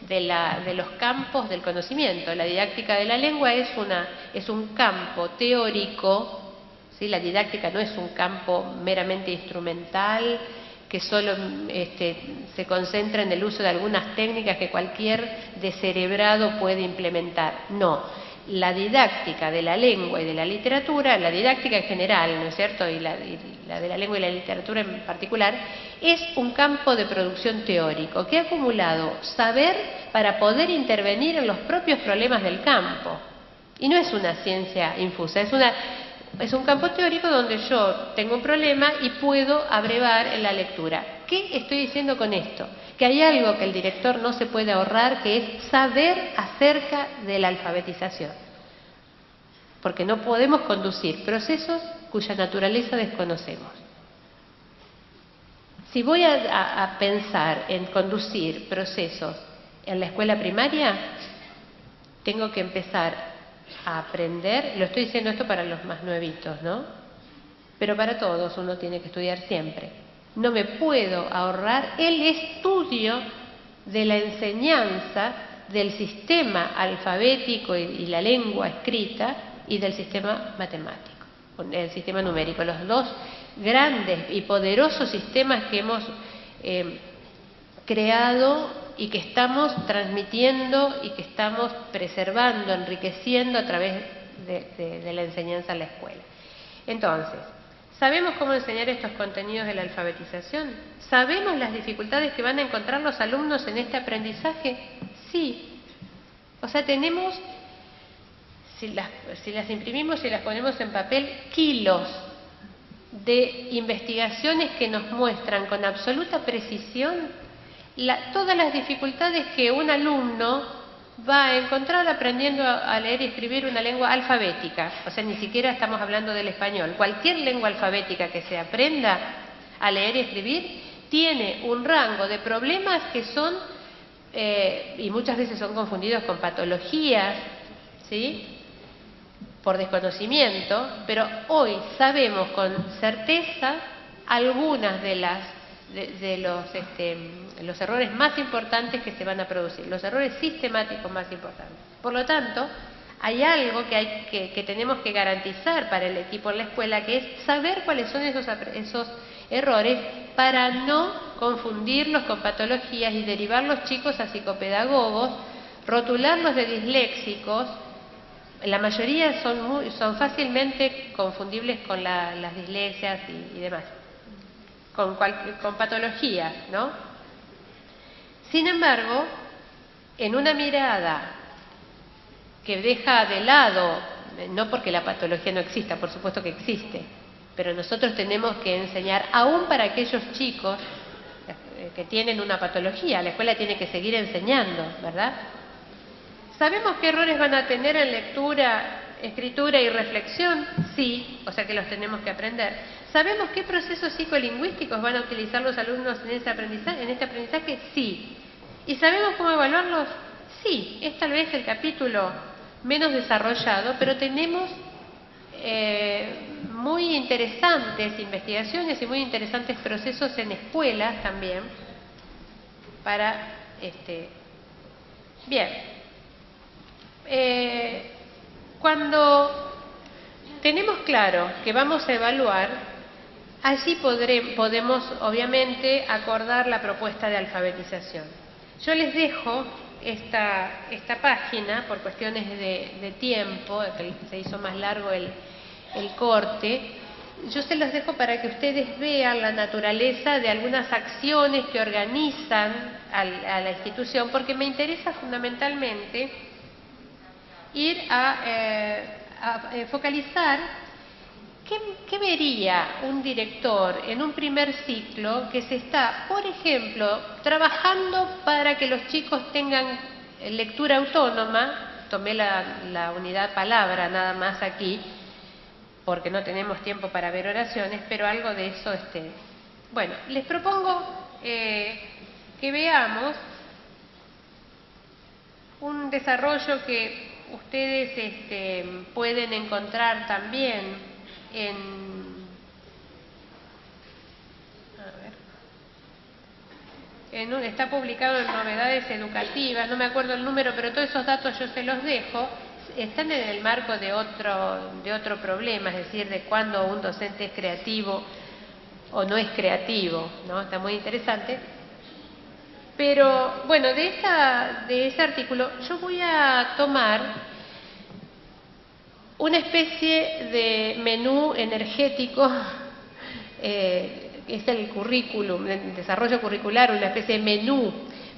de los campos del conocimiento. La didáctica de la lengua es un campo teórico, ¿sí? La didáctica no es un campo meramente instrumental, que solo se concentra en el uso de algunas técnicas que cualquier descerebrado puede implementar. No. La didáctica de la lengua y de la literatura, la didáctica en general, ¿no es cierto?, y la de la lengua y la literatura en particular, es un campo de producción teórico que ha acumulado saber para poder intervenir en los propios problemas del campo. Y no es una ciencia infusa, es un campo teórico donde yo tengo un problema y puedo abrevar en la lectura. ¿Qué estoy diciendo con esto? Que hay algo que el director no se puede ahorrar, que es saber acerca de la alfabetización. Porque no podemos conducir procesos cuya naturaleza desconocemos. Si voy a pensar en conducir procesos en la escuela primaria, tengo que empezar a aprender, lo estoy diciendo esto para los más nuevitos, ¿no? Pero para todos uno tiene que estudiar siempre. No me puedo ahorrar el estudio de la enseñanza del sistema alfabético y la lengua escrita y del sistema matemático, el sistema numérico, los dos grandes y poderosos sistemas que hemos creado y que estamos transmitiendo y que estamos preservando, enriqueciendo a través de la enseñanza en la escuela. Entonces, ¿sabemos cómo enseñar estos contenidos de la alfabetización? ¿Sabemos las dificultades que van a encontrar los alumnos en este aprendizaje? Sí. O sea, tenemos, si las imprimimos y las ponemos en papel, kilos de investigaciones que nos muestran con absoluta precisión todas las dificultades que un alumno va a encontrar aprendiendo a leer y escribir una lengua alfabética. O sea, ni siquiera estamos hablando del español. Cualquier lengua alfabética que se aprenda a leer y escribir tiene un rango de problemas que son, y muchas veces son confundidos con patologías, ¿sí?, por desconocimiento, pero hoy sabemos con certeza algunas de los errores más importantes que se van a producir, los errores sistemáticos más importantes. Por lo tanto, hay algo que tenemos que garantizar para el equipo en la escuela, que es saber cuáles son esos errores para no confundirlos con patologías y derivar los chicos a psicopedagogos, rotularlos de disléxicos. La mayoría son fácilmente confundibles con las dislexias y demás, con patologías, ¿no? Sin embargo, en una mirada que deja de lado, no porque la patología no exista, por supuesto que existe, pero nosotros tenemos que enseñar, aún para aquellos chicos que tienen una patología, la escuela tiene que seguir enseñando, ¿verdad? ¿Sabemos qué errores van a tener en lectura, escritura y reflexión? Sí, o sea que los tenemos que aprender. ¿Sabemos qué procesos psicolingüísticos van a utilizar los alumnos en este aprendizaje? Sí. ¿Y sabemos cómo evaluarlos? Sí. Es tal vez el capítulo menos desarrollado, pero tenemos muy interesantes investigaciones y muy interesantes procesos en escuelas también para bien. Cuando tenemos claro que vamos a evaluar, allí podemos obviamente acordar la propuesta de alfabetización. Yo les dejo esta página por cuestiones de tiempo, que se hizo más largo el corte. Yo se los dejo para que ustedes vean la naturaleza de algunas acciones que organizan a la institución, porque me interesa fundamentalmente ir a focalizar qué vería un director en un primer ciclo que se está, por ejemplo, trabajando para que los chicos tengan lectura autónoma. Tomé la unidad palabra nada más aquí, porque no tenemos tiempo para ver oraciones, pero algo de eso. Bueno, les propongo que veamos un desarrollo que ustedes pueden encontrar también está publicado en Novedades Educativas, no me acuerdo el número, pero todos esos datos yo se los dejo. Están en el marco de otro problema, es decir, de cuándo un docente es creativo o no es creativo, ¿no? Está muy interesante. Pero, bueno, de ese artículo yo voy a tomar una especie de menú energético, es el currículum, el desarrollo curricular, una especie de menú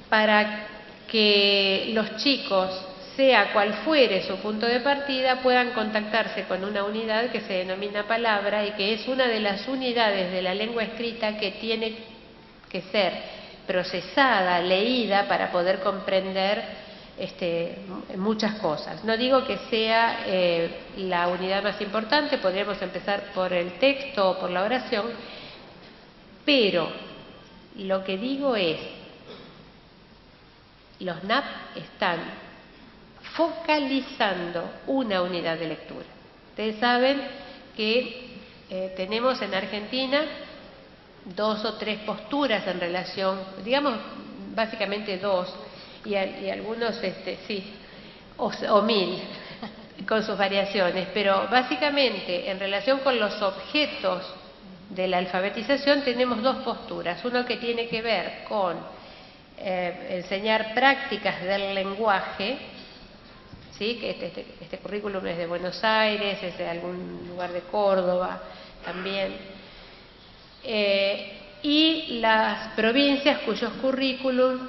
para que los chicos, sea cual fuere su punto de partida, puedan contactarse con una unidad que se denomina palabra y que es una de las unidades de la lengua escrita que tiene que ser procesada, leída, para poder comprender muchas cosas. No digo que sea la unidad más importante, podríamos empezar por el texto o por la oración, pero lo que digo es, los NAP están focalizando una unidad de lectura. Ustedes saben que tenemos en Argentina 2 o 3 posturas en relación, digamos básicamente 2, y algunos sí, o 1000 con sus variaciones, pero básicamente en relación con los objetos de la alfabetización tenemos 2 posturas. Uno que tiene que ver con enseñar prácticas del lenguaje, ¿sí? Que este currículum es de Buenos Aires, es de algún lugar de Córdoba también, y las provincias cuyos currículum,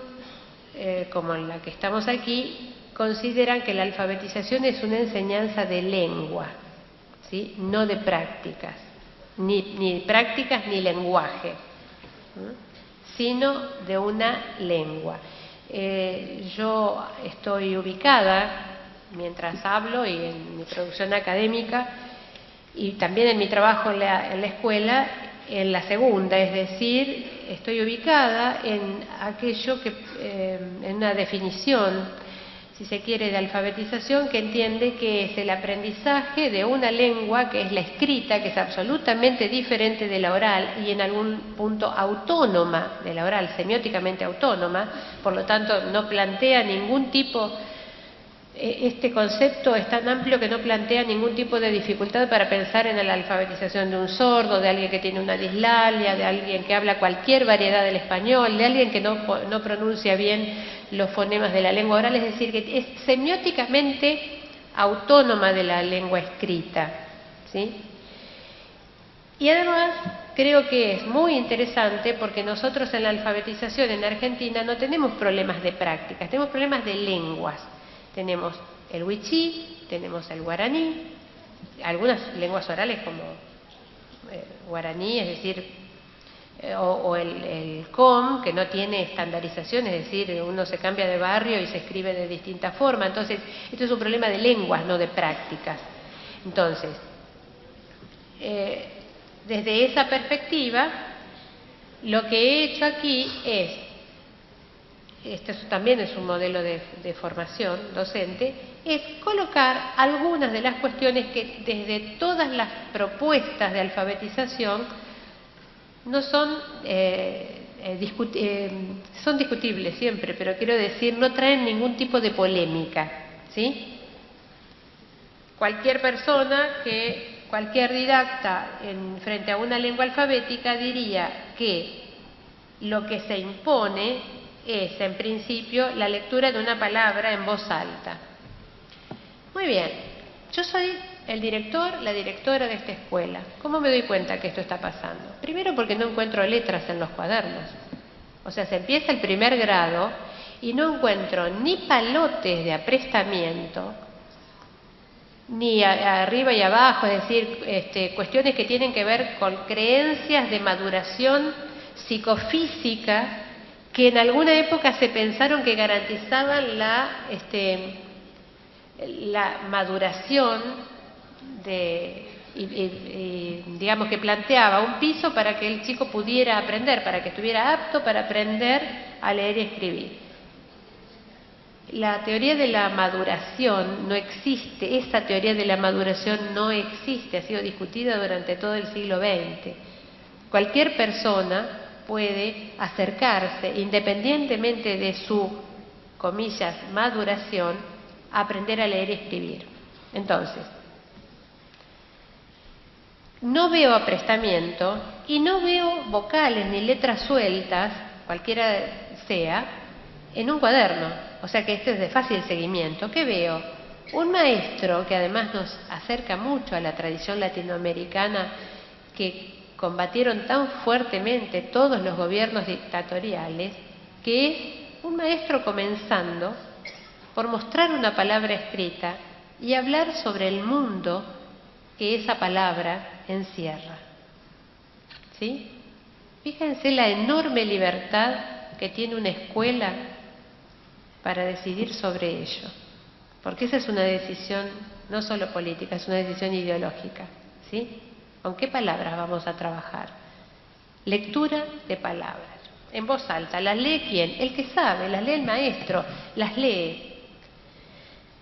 como en la que estamos aquí, consideran que la alfabetización es una enseñanza de lengua, ¿sí? No de prácticas, ni prácticas ni lenguaje, sino de una lengua. Yo estoy ubicada, mientras hablo y en mi producción académica y también en mi trabajo en la escuela, en la segunda, es decir, estoy ubicada en aquello que, en una definición, si se quiere, de alfabetización, que entiende que es el aprendizaje de una lengua que es la escrita, que es absolutamente diferente de la oral y en algún punto autónoma de la oral, semióticamente autónoma, por lo tanto no plantea ningún tipo. Este concepto es tan amplio que no plantea ningún tipo de dificultad para pensar en la alfabetización de un sordo, de alguien que tiene una dislalia, de alguien que habla cualquier variedad del español, de alguien que no pronuncia bien los fonemas de la lengua oral, es decir, que es semióticamente autónoma de la lengua escrita, ¿sí? Y además creo que es muy interesante porque nosotros en la alfabetización en Argentina no tenemos problemas de prácticas, tenemos problemas de lenguas. Tenemos el wichí, tenemos el guaraní, algunas lenguas orales como guaraní, es decir, o el com, que no tiene estandarización, es decir, uno se cambia de barrio y se escribe de distinta forma. Entonces, esto es un problema de lenguas, no de prácticas. Entonces, desde esa perspectiva, lo que he hecho aquí es, esto también es un modelo de formación docente, es colocar algunas de las cuestiones que desde todas las propuestas de alfabetización no son, son discutibles siempre, pero quiero decir, no traen ningún tipo de polémica, ¿sí? Cualquier persona, cualquier didacta frente a una lengua alfabética diría que lo que se impone es, en principio, la lectura de una palabra en voz alta. Muy bien, yo soy el director, la directora de esta escuela. ¿Cómo me doy cuenta que esto está pasando? Primero porque no encuentro letras en los cuadernos. O sea, se empieza el primer grado y no encuentro ni palotes de aprestamiento, ni arriba y abajo, es decir, cuestiones que tienen que ver con creencias de maduración psicofísica que en alguna época se pensaron que garantizaban la maduración digamos que planteaba un piso para que el chico pudiera aprender, para que estuviera apto para aprender a leer y escribir. La teoría de la maduración no existe, esa teoría de la maduración no existe, ha sido discutida durante todo el siglo XX. Cualquier persona puede acercarse, independientemente de su, comillas, maduración, a aprender a leer y escribir. Entonces, no veo aprestamiento y no veo vocales ni letras sueltas, cualquiera sea, en un cuaderno. O sea que esto es de fácil seguimiento. ¿Qué veo? Un maestro que además nos acerca mucho a la tradición latinoamericana que combatieron tan fuertemente todos los gobiernos dictatoriales, que es un maestro comenzando por mostrar una palabra escrita y hablar sobre el mundo que esa palabra encierra. ¿Sí? Fíjense la enorme libertad que tiene una escuela para decidir sobre ello, porque esa es una decisión no solo política, es una decisión ideológica. ¿Sí? ¿Con qué palabras vamos a trabajar? Lectura de palabras, en voz alta. ¿Las lee quién? El que sabe, las lee el maestro, las lee,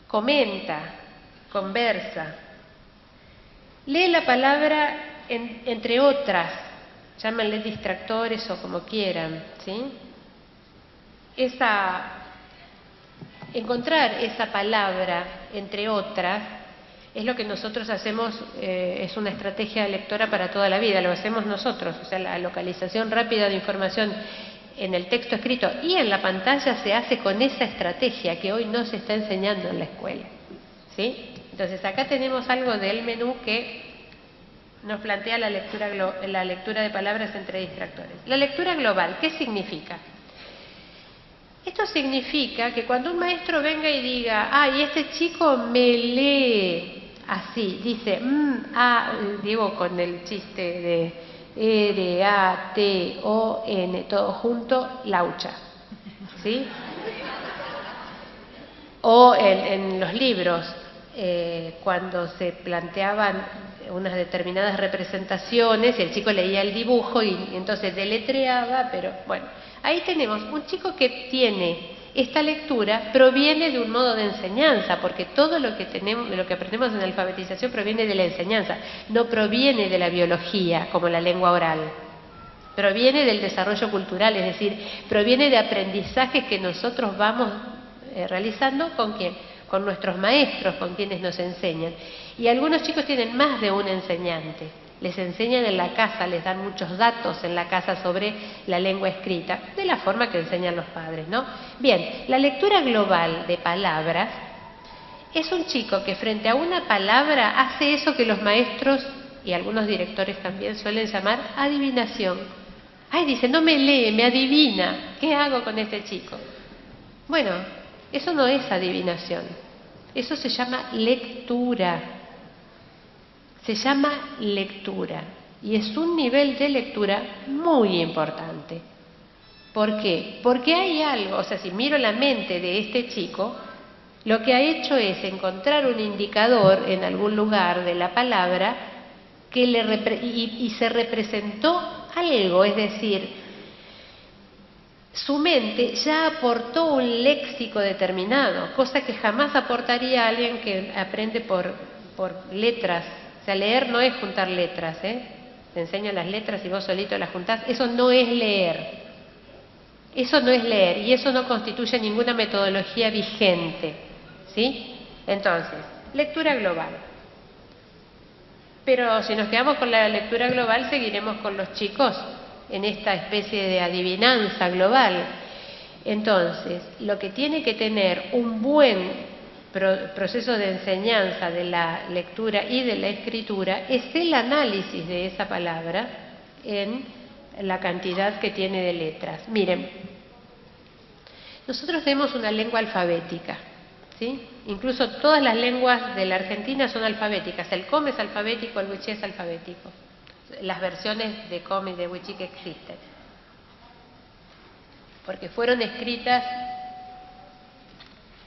comenta, conversa. Lee la palabra entre otras, llámenle distractores o como quieran, ¿sí? Encontrar esa palabra entre otras es lo que nosotros hacemos, es una estrategia lectora para toda la vida, lo hacemos nosotros, o sea, la localización rápida de información en el texto escrito y en la pantalla se hace con esa estrategia que hoy no se está enseñando en la escuela, ¿sí? Entonces acá tenemos algo del menú que nos plantea la lectura de palabras entre distractores. La lectura global, ¿qué significa? Esto significa que cuando un maestro venga y diga, y este chico me lee así, dice, digo con el chiste de R-A-T-O-N, todo junto, laucha, ¿sí? O en los libros, cuando se planteaban unas determinadas representaciones, el chico leía el dibujo y entonces deletreaba, pero bueno, ahí tenemos un chico que tiene esta lectura, proviene de un modo de enseñanza, porque todo lo que aprendemos en alfabetización proviene de la enseñanza, no proviene de la biología como la lengua oral. Proviene del desarrollo cultural, es decir, proviene de aprendizajes que nosotros vamos realizando ¿con quién? Con nuestros maestros, con quienes nos enseñan. Y algunos chicos tienen más de un enseñante. Les enseñan en la casa, les dan muchos datos en la casa sobre la lengua escrita, de la forma que enseñan los padres, ¿no? Bien, la lectura global de palabras es un chico que frente a una palabra hace eso que los maestros y algunos directores también suelen llamar adivinación. Dice, no me lee, me adivina. ¿Qué hago con este chico? Bueno, eso no es adivinación. Eso se llama lectura. Se llama lectura. y es un nivel de lectura muy importante. ¿Por qué? Porque hay algo, o sea, si miro la mente de este chico, lo que ha hecho es encontrar un indicador en algún lugar de la palabra que y se representó algo, es decir, su mente ya aportó un léxico determinado, cosa que jamás aportaría alguien que aprende por letras. O sea, leer no es juntar letras, ¿eh? Te enseñan las letras y vos solito las juntás. Eso no es leer. Eso no es leer y eso no constituye ninguna metodología vigente, ¿sí? Entonces, lectura global. Pero si nos quedamos con la lectura global, seguiremos con los chicos en esta especie de adivinanza global. Entonces, lo que tiene que tener un buen proceso de enseñanza de la lectura y de la escritura es el análisis de esa palabra en la cantidad que tiene de letras. Miren, nosotros tenemos una lengua alfabética, ¿sí? Incluso todas las lenguas de la Argentina son alfabéticas. El COM es alfabético, el wichí es alfabético. Las versiones de COM y de wichí que existen, porque fueron escritas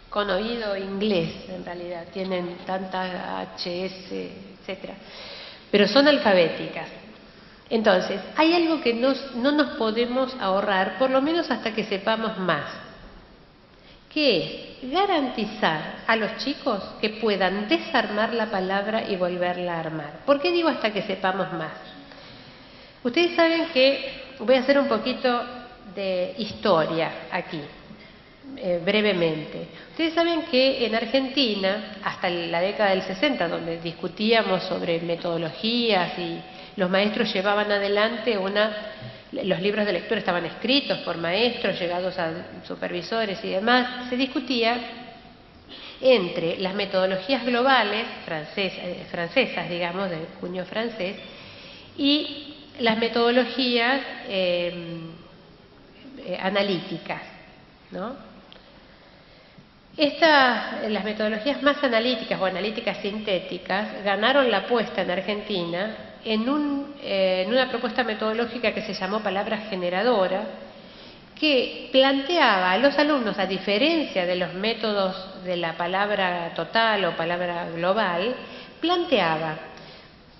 con oído inglés, en realidad, tienen tantas HS, etcétera, pero son alfabéticas. Entonces, hay algo que no nos podemos ahorrar, por lo menos hasta que sepamos más, que es garantizar a los chicos que puedan desarmar la palabra y volverla a armar. ¿Por qué digo hasta que sepamos más? Ustedes saben que voy a hacer un poquito de historia aquí, brevemente. Ustedes saben que en Argentina, hasta la década del 60, donde discutíamos sobre metodologías y los maestros llevaban adelante los libros de lectura estaban escritos por maestros, llegados a supervisores y demás, se discutía entre las metodologías globales, francesas, digamos, de cuño francés, y las metodologías analíticas, ¿no? Las metodologías más analíticas o analíticas sintéticas ganaron la apuesta en Argentina en una propuesta metodológica que se llamó palabra generadora, que planteaba a los alumnos, a diferencia de los métodos de la palabra total o palabra global, planteaba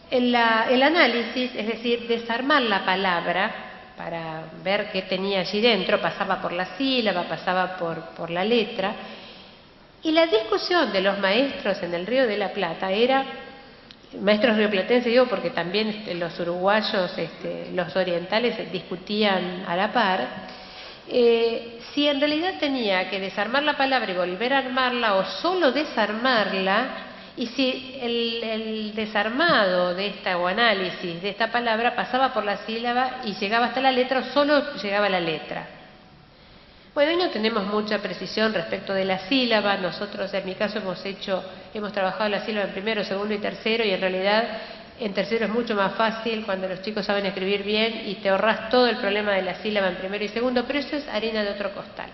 el análisis, es decir, desarmar la palabra para ver qué tenía allí dentro, pasaba por la sílaba, pasaba por la letra, y la discusión de los maestros en el Río de la Plata era, maestros rioplatenses digo porque también los uruguayos, los orientales discutían a la par, si en realidad tenía que desarmar la palabra y volver a armarla o solo desarmarla, y si el desarmado de o análisis de esta palabra pasaba por la sílaba y llegaba hasta la letra o solo llegaba a la letra. Bueno, hoy no tenemos mucha precisión respecto de la sílaba. Nosotros, en mi caso, hemos trabajado la sílaba en primero, segundo y tercero, y en realidad en tercero es mucho más fácil cuando los chicos saben escribir bien y te ahorras todo el problema de la sílaba en primero y segundo, pero eso es harina de otro costal.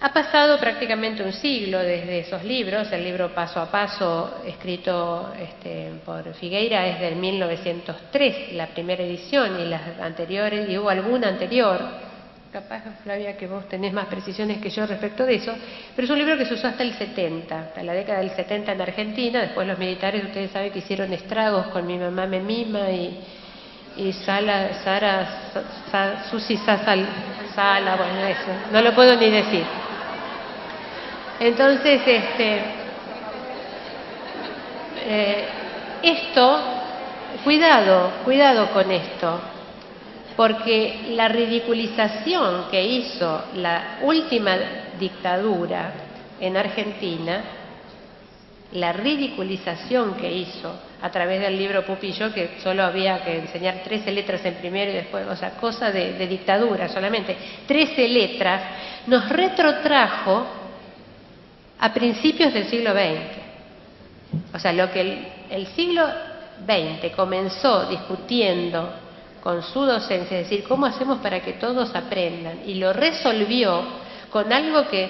Ha pasado prácticamente un siglo desde esos libros. El libro Paso a Paso, escrito por Figueira, es del 1903, la primera edición, y las anteriores, y hubo alguna anterior. Capaz, Flavia, que vos tenés más precisiones que yo respecto de eso, pero es un libro que se usó hasta el 70, hasta la década del 70 en Argentina. Después los militares, ustedes saben que hicieron estragos con Mi mamá me mima y Susi Sala, bueno, eso, no lo puedo ni decir. Entonces, cuidado con esto, porque la ridiculización que hizo la última dictadura en Argentina, la ridiculización que hizo a través del libro Pupillo, que solo había que enseñar 13 letras en primero y después, o sea, cosa de dictadura solamente, 13 letras, nos retrotrajo a principios del siglo XX. O sea, lo que el siglo XX comenzó discutiendo con su docencia, es decir, ¿cómo hacemos para que todos aprendan? Y lo resolvió con algo que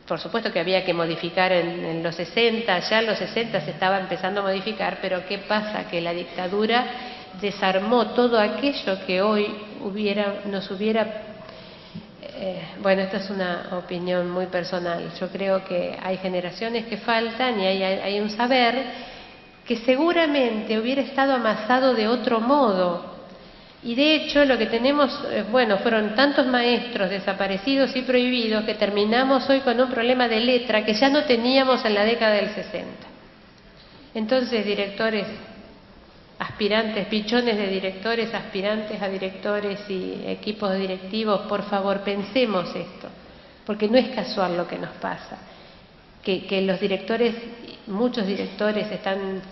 por supuesto que había que modificar en los 60, ya en los 60 se estaba empezando a modificar, pero ¿qué pasa? Que la dictadura desarmó todo aquello que hoy nos hubiera... bueno, esta es una opinión muy personal. Yo creo que hay generaciones que faltan y hay un saber que seguramente hubiera estado amasado de otro modo. Y de hecho lo que tenemos, bueno, fueron tantos maestros desaparecidos y prohibidos que terminamos hoy con un problema de letra que ya no teníamos en la década del 60. Entonces, directores, aspirantes, pichones de directores, aspirantes a directores y equipos directivos, por favor, pensemos esto, porque no es casual lo que nos pasa. Que los directores, muchos directores están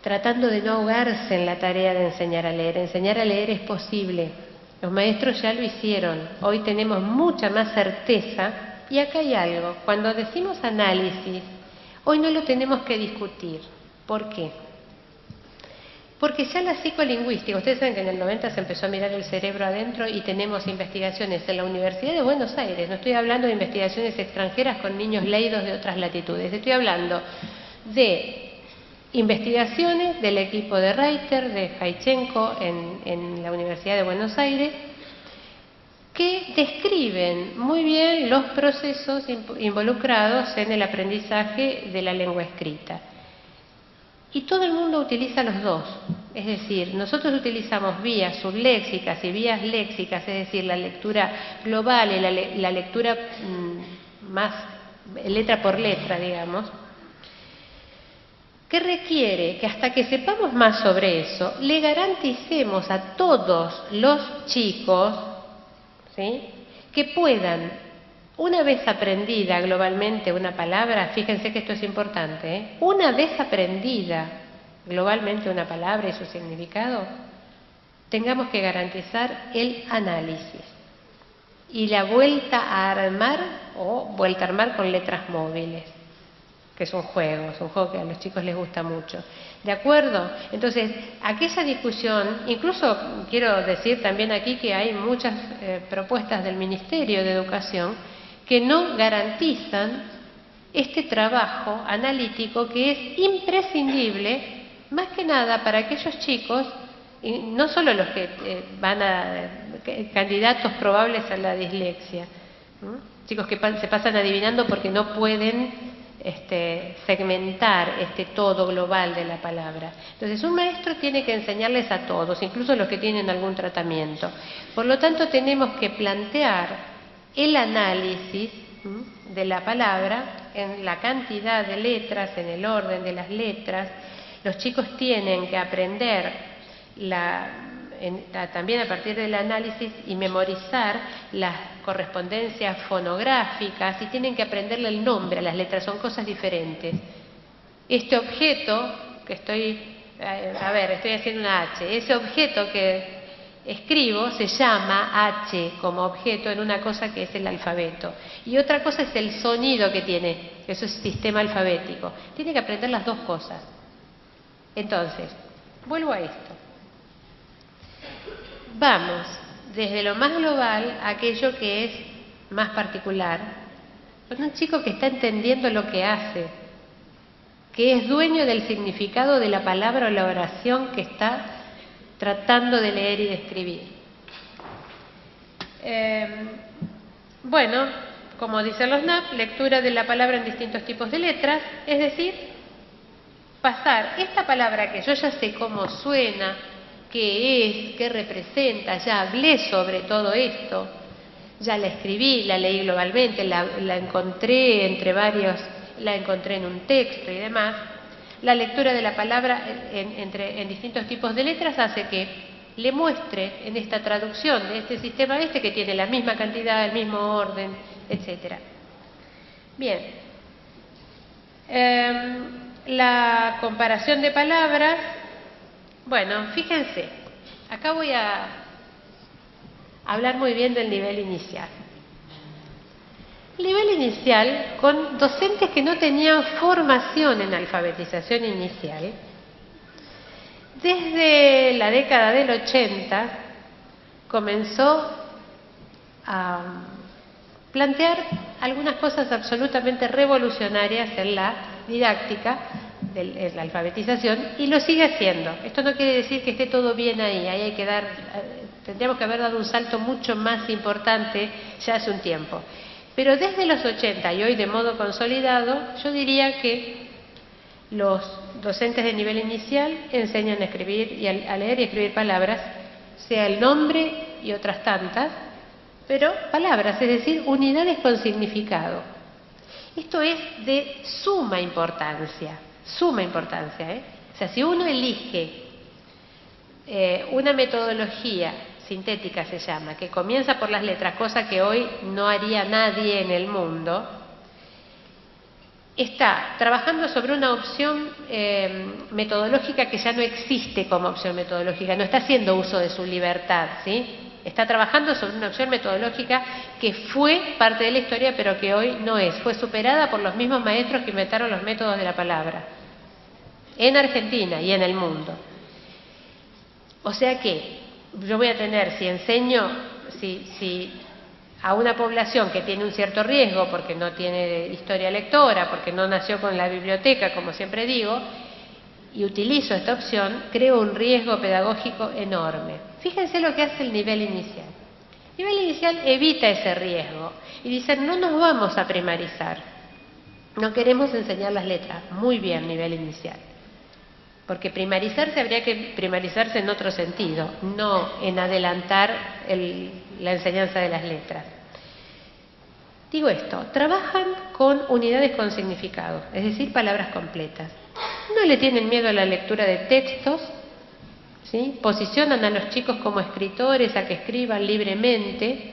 tratando de no ahogarse en la tarea de enseñar a leer. Enseñar a leer es posible. Los maestros ya lo hicieron. Hoy tenemos mucha más certeza. Y acá hay algo. Cuando decimos análisis, hoy no lo tenemos que discutir. ¿Por qué? Porque ya la psicolingüística, ustedes saben que en el 90 se empezó a mirar el cerebro adentro y tenemos investigaciones en la Universidad de Buenos Aires. No estoy hablando de investigaciones extranjeras con niños leídos de otras latitudes. Estoy hablando de investigaciones del equipo de Reiter, de Jaichenko, en la Universidad de Buenos Aires, que describen muy bien los procesos involucrados en el aprendizaje de la lengua escrita. Y todo el mundo utiliza los dos. Es decir, nosotros utilizamos vías subléxicas y vías léxicas, es decir, la lectura global y la lectura más letra por letra, digamos, que requiere que hasta que sepamos más sobre eso, le garanticemos a todos los chicos, ¿sí?, que puedan, una vez aprendida globalmente una palabra, fíjense que esto es importante, una vez aprendida globalmente una palabra y su significado, tengamos que garantizar el análisis y la vuelta a armar o vuelta a armar con letras móviles, que es un juego que a los chicos les gusta mucho. ¿De acuerdo? Entonces, aquella discusión, incluso quiero decir también aquí que hay muchas propuestas del Ministerio de Educación que no garantizan este trabajo analítico que es imprescindible, más que nada para aquellos chicos, y no solo los que candidatos probables a la dislexia, chicos que se pasan adivinando porque no pueden segmentar este todo global de la palabra. Entonces, un maestro tiene que enseñarles a todos, incluso los que tienen algún tratamiento. Por lo tanto, tenemos que plantear el análisis de la palabra en la cantidad de letras, en el orden de las letras. Los chicos tienen que aprender también a partir del análisis y memorizar las correspondencias fonográficas y tienen que aprenderle el nombre a las letras, son cosas diferentes. Este objeto que estoy haciendo una H, ese objeto que escribo se llama H como objeto en una cosa que es el alfabeto. Y otra cosa es el sonido que tiene, eso es sistema alfabético. Tiene que aprender las dos cosas. Entonces, vuelvo a esto. Vamos desde lo más global a aquello que es más particular. Con un chico que está entendiendo lo que hace, que es dueño del significado de la palabra o la oración que está tratando de leer y de escribir. Bueno, como dicen los NAP, lectura de la palabra en distintos tipos de letras, es decir, pasar esta palabra que yo ya sé cómo suena, qué es, qué representa, ya hablé sobre todo esto, ya la escribí, la leí globalmente, la encontré entre varios, la encontré en un texto y demás. La lectura de la palabra en distintos tipos de letras hace que le muestre en esta traducción de este sistema que tiene la misma cantidad, el mismo orden, etc. Bien. La comparación de palabras, bueno, fíjense, acá voy a hablar muy bien del nivel inicial. El nivel inicial, con docentes que no tenían formación en alfabetización inicial, desde la década del 80 comenzó a plantear algunas cosas absolutamente revolucionarias en la didáctica, en la alfabetización, y lo sigue haciendo. Esto no quiere decir que esté todo bien ahí hay que tendríamos que haber dado un salto mucho más importante ya hace un tiempo. Pero desde los 80 y hoy de modo consolidado, yo diría que los docentes de nivel inicial enseñan a escribir y a leer y escribir palabras, sea el nombre y otras tantas, pero palabras, es decir, unidades con significado. Esto es de suma importancia, ¿eh? O sea, si uno elige una metodología sintética, se llama, que comienza por las letras, cosa que hoy no haría nadie en el mundo, está trabajando sobre una opción metodológica que ya no existe como opción metodológica, no está haciendo uso de su libertad, ¿sí? Está trabajando sobre una opción metodológica que fue parte de la historia, pero que hoy no es. Fue superada por los mismos maestros que inventaron los métodos de la palabra, en Argentina y en el mundo. O sea que yo voy a tener, si enseño, si a una población que tiene un cierto riesgo porque no tiene historia lectora, porque no nació con la biblioteca, como siempre digo, y utilizo esta opción, creo un riesgo pedagógico enorme. Fíjense lo que hace el nivel inicial. El nivel inicial evita ese riesgo y dice, no nos vamos a primarizar, no queremos enseñar las letras. Muy bien, nivel inicial. Porque primarizarse habría que primarizarse en otro sentido, no en adelantar la enseñanza de las letras. Digo esto, trabajan con unidades con significado, es decir, palabras completas. No le tienen miedo a la lectura de textos, ¿sí? Posicionan a los chicos como escritores, a que escriban libremente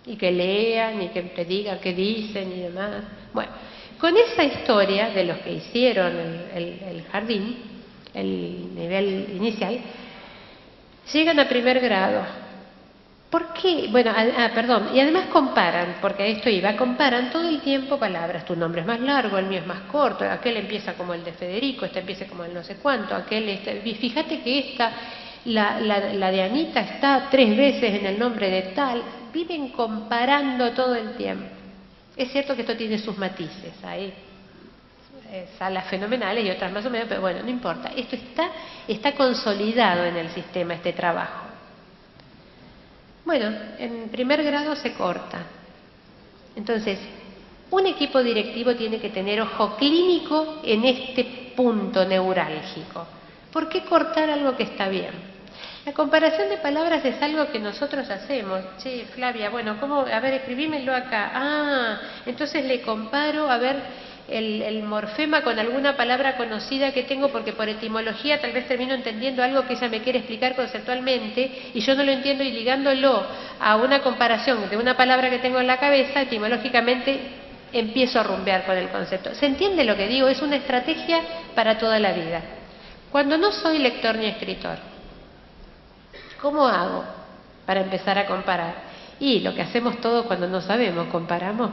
y que lean y que te digan qué dicen y demás. Bueno, con esa historia de los que hicieron el jardín, el nivel inicial, llegan a primer grado. ¿Por qué? Bueno, perdón, y además comparan, porque a esto iba, comparan todo el tiempo palabras. Tu nombre es más largo, el mío es más corto, aquel empieza como el de Federico, este empieza como el no sé cuánto, fíjate que la de Anita está 3 veces en el nombre de tal. Viven comparando todo el tiempo. Es cierto que esto tiene sus matices, hay salas fenomenales y otras más o menos, pero bueno, no importa. Esto está consolidado en el sistema, este trabajo. Bueno, en primer grado se corta. Entonces, un equipo directivo tiene que tener ojo clínico en este punto neurálgico. ¿Por qué cortar algo que está bien? La comparación de palabras es algo que nosotros hacemos. Che, Flavia, bueno, ¿cómo? A ver, escribímelo acá. Ah, entonces le comparo, a ver, el morfema con alguna palabra conocida que tengo, porque por etimología tal vez termino entendiendo algo que ella me quiere explicar conceptualmente y yo no lo entiendo, y ligándolo a una comparación de una palabra que tengo en la cabeza, etimológicamente empiezo a rumbear con el concepto. ¿Se entiende lo que digo? Es una estrategia para toda la vida. Cuando no soy lector ni escritor, ¿cómo hago para empezar a comparar? Y lo que hacemos todos cuando no sabemos, comparamos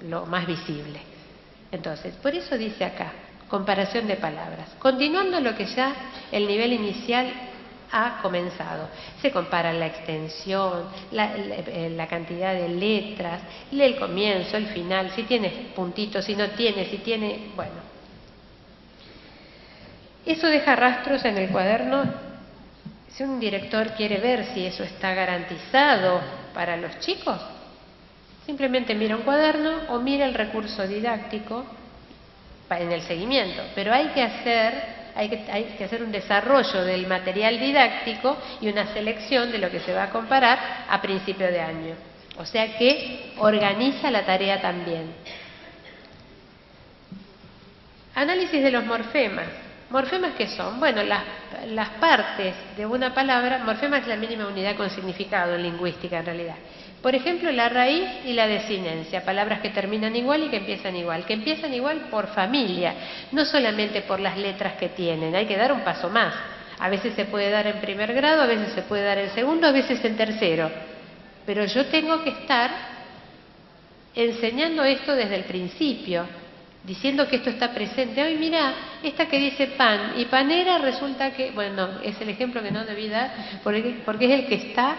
lo más visible. Entonces, por eso dice acá, comparación de palabras. Continuando lo que ya el nivel inicial ha comenzado. Se compara la extensión, la cantidad de letras, el comienzo, el final, si tienes puntitos, si no tienes, si tiene... Bueno, eso deja rastros en el cuaderno. Si un director quiere ver si eso está garantizado para los chicos, simplemente mira un cuaderno o mira el recurso didáctico en el seguimiento. Pero hay que hacer un desarrollo del material didáctico y una selección de lo que se va a comparar a principio de año. O sea que organiza la tarea también. Análisis de los morfemas. ¿Morfemas qué son? Bueno, las partes de una palabra. Morfema es la mínima unidad con significado en lingüística, en realidad. Por ejemplo, la raíz y la desinencia, palabras que terminan igual y que empiezan igual por familia, no solamente por las letras que tienen. Hay que dar un paso más. A veces se puede dar en primer grado, a veces se puede dar en segundo, a veces en tercero. Pero yo tengo que estar enseñando esto desde el principio, diciendo que esto está presente. Hoy mira, esta que dice pan y panera, resulta que, bueno, es el ejemplo que no debí dar, porque es el que está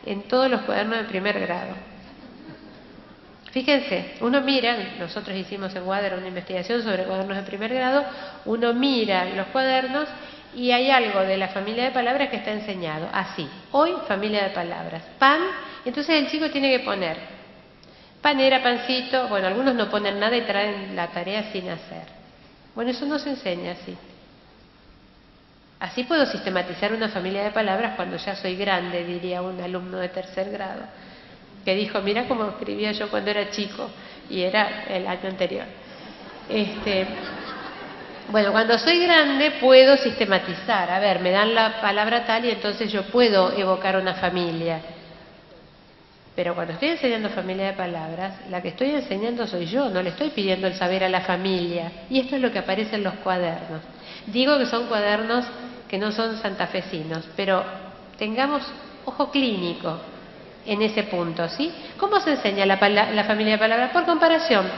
en todos los cuadernos de primer grado. Fíjense, uno mira, nosotros hicimos en Wader una investigación sobre cuadernos de primer grado, uno mira los cuadernos y hay algo de la familia de palabras que está enseñado, así, hoy familia de palabras, pan, entonces el chico tiene que poner panera, pancito, bueno, algunos no ponen nada y traen la tarea sin hacer. Bueno, eso no se enseña así. Así puedo sistematizar una familia de palabras cuando ya soy grande, diría un alumno de tercer grado, que dijo, mira cómo escribía yo cuando era chico, y era el año anterior. Bueno, cuando soy grande puedo sistematizar, a ver, me dan la palabra tal y entonces yo puedo evocar una familia. Pero cuando estoy enseñando familia de palabras, la que estoy enseñando soy yo, no le estoy pidiendo el saber a la familia. Y esto es lo que aparece en los cuadernos. Digo que son cuadernos que no son santafesinos, pero tengamos ojo clínico en ese punto, ¿sí? ¿Cómo se enseña la familia de palabras? Por comparación.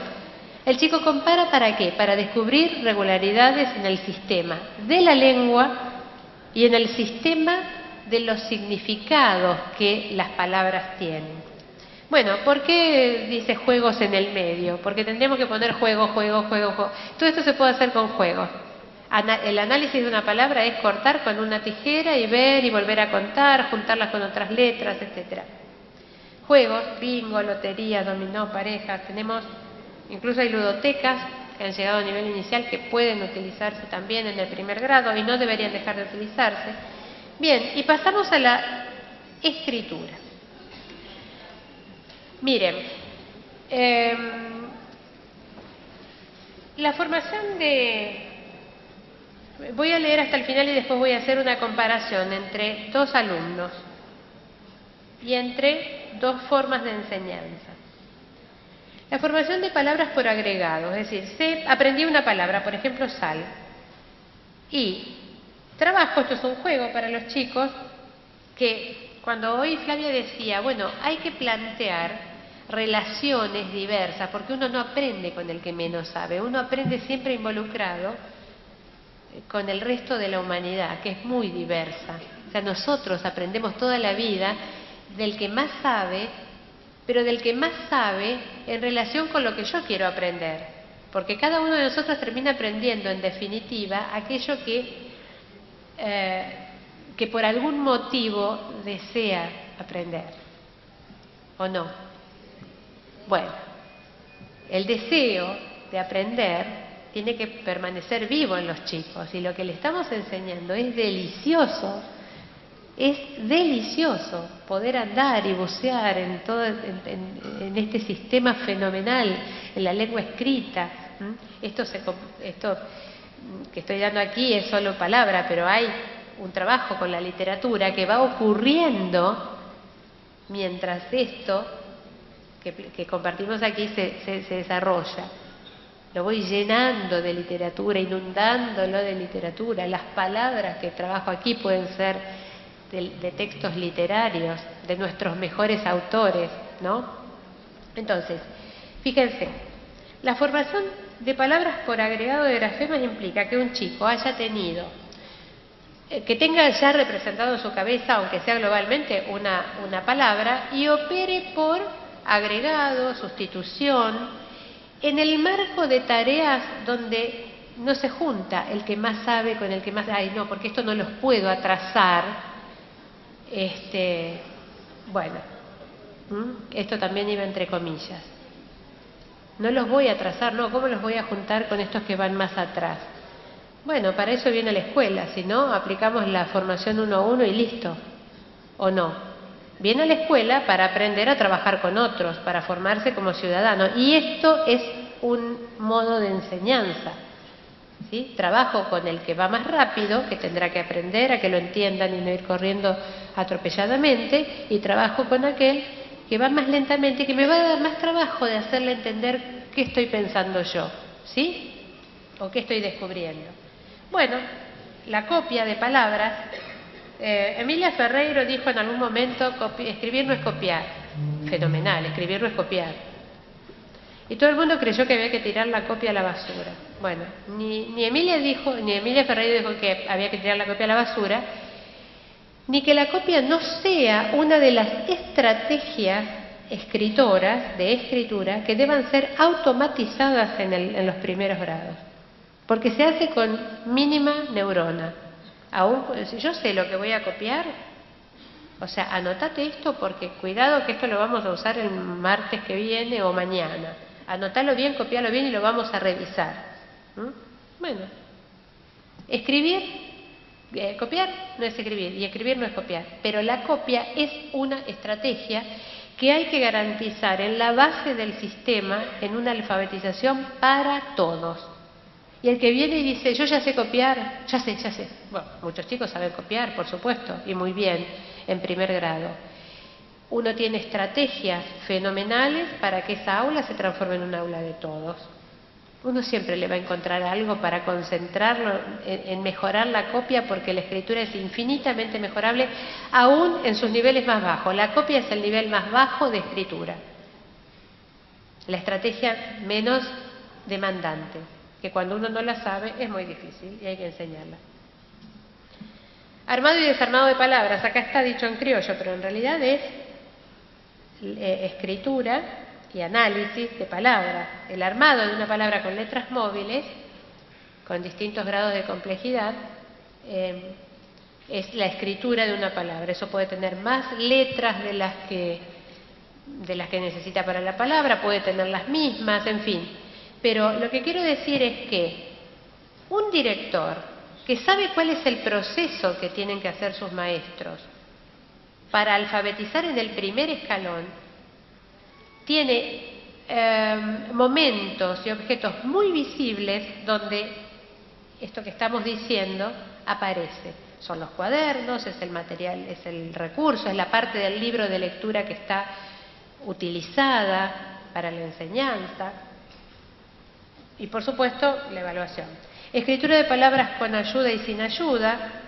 El chico compara ¿para qué? Para descubrir regularidades en el sistema de la lengua y en el sistema de los significados que las palabras tienen. Bueno, ¿por qué dice juegos en el medio? Porque tendríamos que poner juego. Todo esto se puede hacer con juegos. El análisis de una palabra es cortar con una tijera y ver y volver a contar, juntarlas con otras letras, etcétera. Juegos, bingo, lotería, dominó, parejas, tenemos, incluso hay ludotecas que han llegado a nivel inicial que pueden utilizarse también en el primer grado y no deberían dejar de utilizarse. Bien, y pasamos a la escritura. Miren, la formación de... Voy a leer hasta el final y después voy a hacer una comparación entre dos alumnos y entre dos formas de enseñanza. La formación de palabras por agregado, es decir, aprendí una palabra, por ejemplo, sal, y trabajo, esto es un juego para los chicos, que cuando hoy Flavia decía, bueno, hay que plantear relaciones diversas, porque uno no aprende con el que menos sabe, uno aprende siempre involucrado con el resto de la humanidad, que es muy diversa. O sea, nosotros aprendemos toda la vida del que más sabe, pero del que más sabe en relación con lo que yo quiero aprender, porque cada uno de nosotros termina aprendiendo, en definitiva, aquello que por algún motivo desea aprender, ¿o no? Bueno, el deseo de aprender tiene que permanecer vivo en los chicos y lo que le estamos enseñando es delicioso. Es delicioso poder andar y bucear en este sistema fenomenal, en la lengua escrita. Esto que estoy dando aquí es solo palabra, pero hay un trabajo con la literatura que va ocurriendo mientras esto que compartimos aquí se desarrolla. Lo voy llenando de literatura, inundándolo de literatura. Las palabras que trabajo aquí pueden ser de textos literarios, de nuestros mejores autores, ¿no? Entonces, fíjense, la formación de palabras por agregado de grafemas implica que un chico haya tenido, que tenga ya representado en su cabeza, aunque sea globalmente, una palabra y opere por agregado, sustitución, en el marco de tareas donde no se junta el que más sabe con el que más... Ay, no, porque esto no los puedo atrasar. Bueno, esto también iba entre comillas. No los voy a atrasar, no, ¿cómo los voy a juntar con estos que van más atrás? Bueno, para eso viene la escuela, si no, aplicamos la formación 1 a 1 y listo, ¿o no? Viene a la escuela para aprender a trabajar con otros, para formarse como ciudadano, y esto es un modo de enseñanza. ¿Sí? Trabajo con el que va más rápido, que tendrá que aprender a que lo entiendan y no ir corriendo atropelladamente, y trabajo con aquel que va más lentamente, que me va a dar más trabajo de hacerle entender qué estoy pensando yo, ¿sí? O qué estoy descubriendo. Bueno, la copia de palabras, Emilia Ferreiro dijo en algún momento, escribir no es copiar. Fenomenal, escribir no es copiar. Y todo el mundo creyó que había que tirar la copia a la basura. Bueno, ni Emilia Ferreiro dijo que había que tirar la copia a la basura, ni que la copia no sea una de las estrategias escritoras de escritura que deban ser automatizadas en los primeros grados, porque se hace con mínima neurona. Aún si yo sé lo que voy a copiar, o sea, anótate esto porque cuidado que esto lo vamos a usar el martes que viene o mañana. Anótalo bien, copialo bien y lo vamos a revisar. Bueno, escribir, copiar no es escribir y escribir no es copiar, pero la copia es una estrategia que hay que garantizar en la base del sistema en una alfabetización para todos. Y el que viene y dice, yo ya sé copiar, ya sé. Bueno, muchos chicos saben copiar, por supuesto, y muy bien, en primer grado. Uno tiene estrategias fenomenales para que esa aula se transforme en un aula de todos. Uno siempre le va a encontrar algo para concentrarlo en mejorar la copia, porque la escritura es infinitamente mejorable, aún en sus niveles más bajos. La copia es el nivel más bajo de escritura. La estrategia menos demandante, que cuando uno no la sabe es muy difícil y hay que enseñarla. Armado y desarmado de palabras, acá está dicho en criollo, pero en realidad es escritura y análisis de palabras. El armado de una palabra con letras móviles, con distintos grados de complejidad, es la escritura de una palabra. Eso puede tener más letras de las que necesita para la palabra, puede tener las mismas, en fin. Pero lo que quiero decir es que un director que sabe cuál es el proceso que tienen que hacer sus maestros para alfabetizar en el primer escalón, tiene momentos y objetos muy visibles donde esto que estamos diciendo aparece. Son los cuadernos, es el material, es el recurso, es la parte del libro de lectura que está utilizada para la enseñanza. Y por supuesto, la evaluación. Escritura de palabras con ayuda y sin ayuda.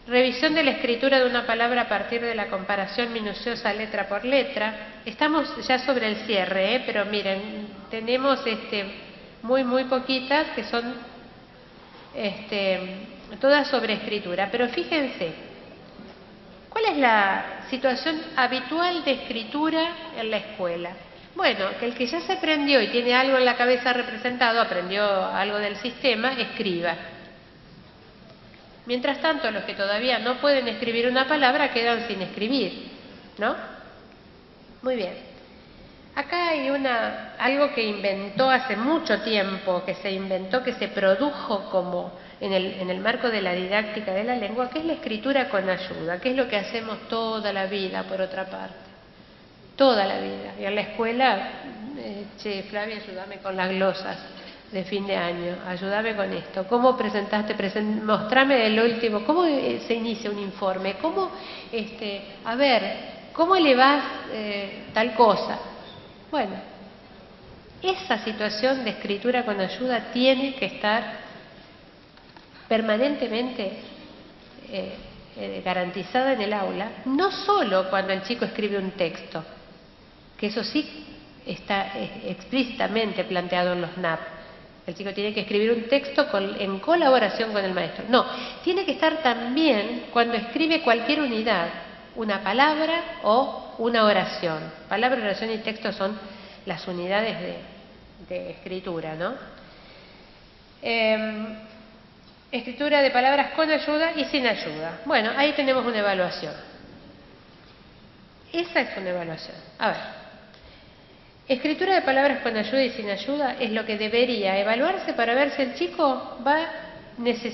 Revisión de la escritura de una palabra a partir de la comparación minuciosa letra por letra. Estamos ya sobre el cierre, pero miren, tenemos muy poquitas que son todas sobre escritura. Pero fíjense, ¿cuál es la situación habitual de escritura en la escuela? Bueno, que el que ya se aprendió y tiene algo en la cabeza representado, aprendió algo del sistema, escriba. Mientras tanto, los que todavía no pueden escribir una palabra quedan sin escribir, ¿no? Muy bien. Acá hay algo que inventó hace mucho tiempo, que se produjo como en el marco de la didáctica de la lengua, que es la escritura con ayuda, que es lo que hacemos toda la vida, por otra parte. Toda la vida. Y en la escuela, Flavia, ayúdame con las glosas de fin de año, ayúdame con esto. ¿Cómo presentaste? Mostrame el último. ¿Cómo se inicia un informe? ¿Cómo, a ver, cómo elevás tal cosa? Bueno, esa situación de escritura con ayuda tiene que estar permanentemente garantizada en el aula, no solo cuando el chico escribe un texto, que eso sí está explícitamente planteado en los NAP. El chico tiene que escribir un texto en colaboración con el maestro. No, tiene que estar también cuando escribe cualquier unidad, una palabra o una oración. Palabra, oración y texto son las unidades de escritura, ¿no? Escritura de palabras con ayuda y sin ayuda. Bueno, ahí tenemos una evaluación. Esa es una evaluación. A ver. Escritura de palabras con ayuda y sin ayuda es lo que debería evaluarse para ver si el chico va...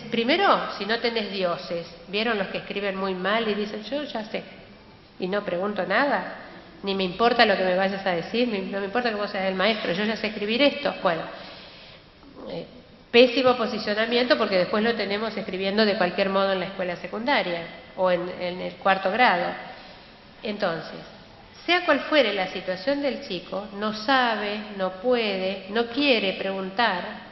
Primero, si no tenés dioses. ¿Vieron los que escriben muy mal y dicen, yo ya sé? Y no pregunto nada, ni me importa lo que me vayas a decir, no me importa que vos seas el maestro, yo ya sé escribir esto. Bueno, pésimo posicionamiento porque después lo tenemos escribiendo de cualquier modo en la escuela secundaria o en el cuarto grado. Entonces, sea cual fuere la situación del chico, no sabe, no puede, no quiere preguntar,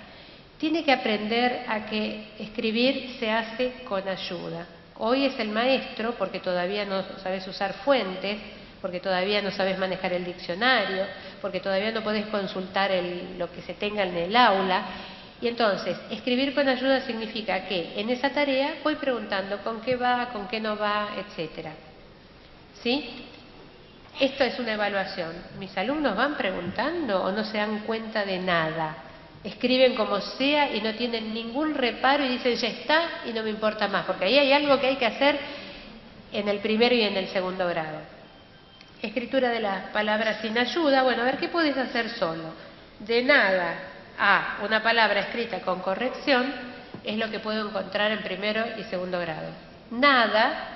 tiene que aprender a que escribir se hace con ayuda. Hoy es el maestro porque todavía no sabes usar fuentes, porque todavía no sabes manejar el diccionario, porque todavía no podés consultar lo que se tenga en el aula. Y entonces, escribir con ayuda significa que en esa tarea voy preguntando con qué va, con qué no va, etcétera. ¿Sí? Esto es una evaluación. ¿Mis alumnos van preguntando o no se dan cuenta de nada? Escriben como sea y no tienen ningún reparo y dicen ya está y no me importa más, porque ahí hay algo que hay que hacer en el primero y en el segundo grado. Escritura de las palabras sin ayuda. Bueno, a ver, ¿qué puedes hacer solo? De nada a una palabra escrita con corrección es lo que puedo encontrar en primero y segundo grado. Nada,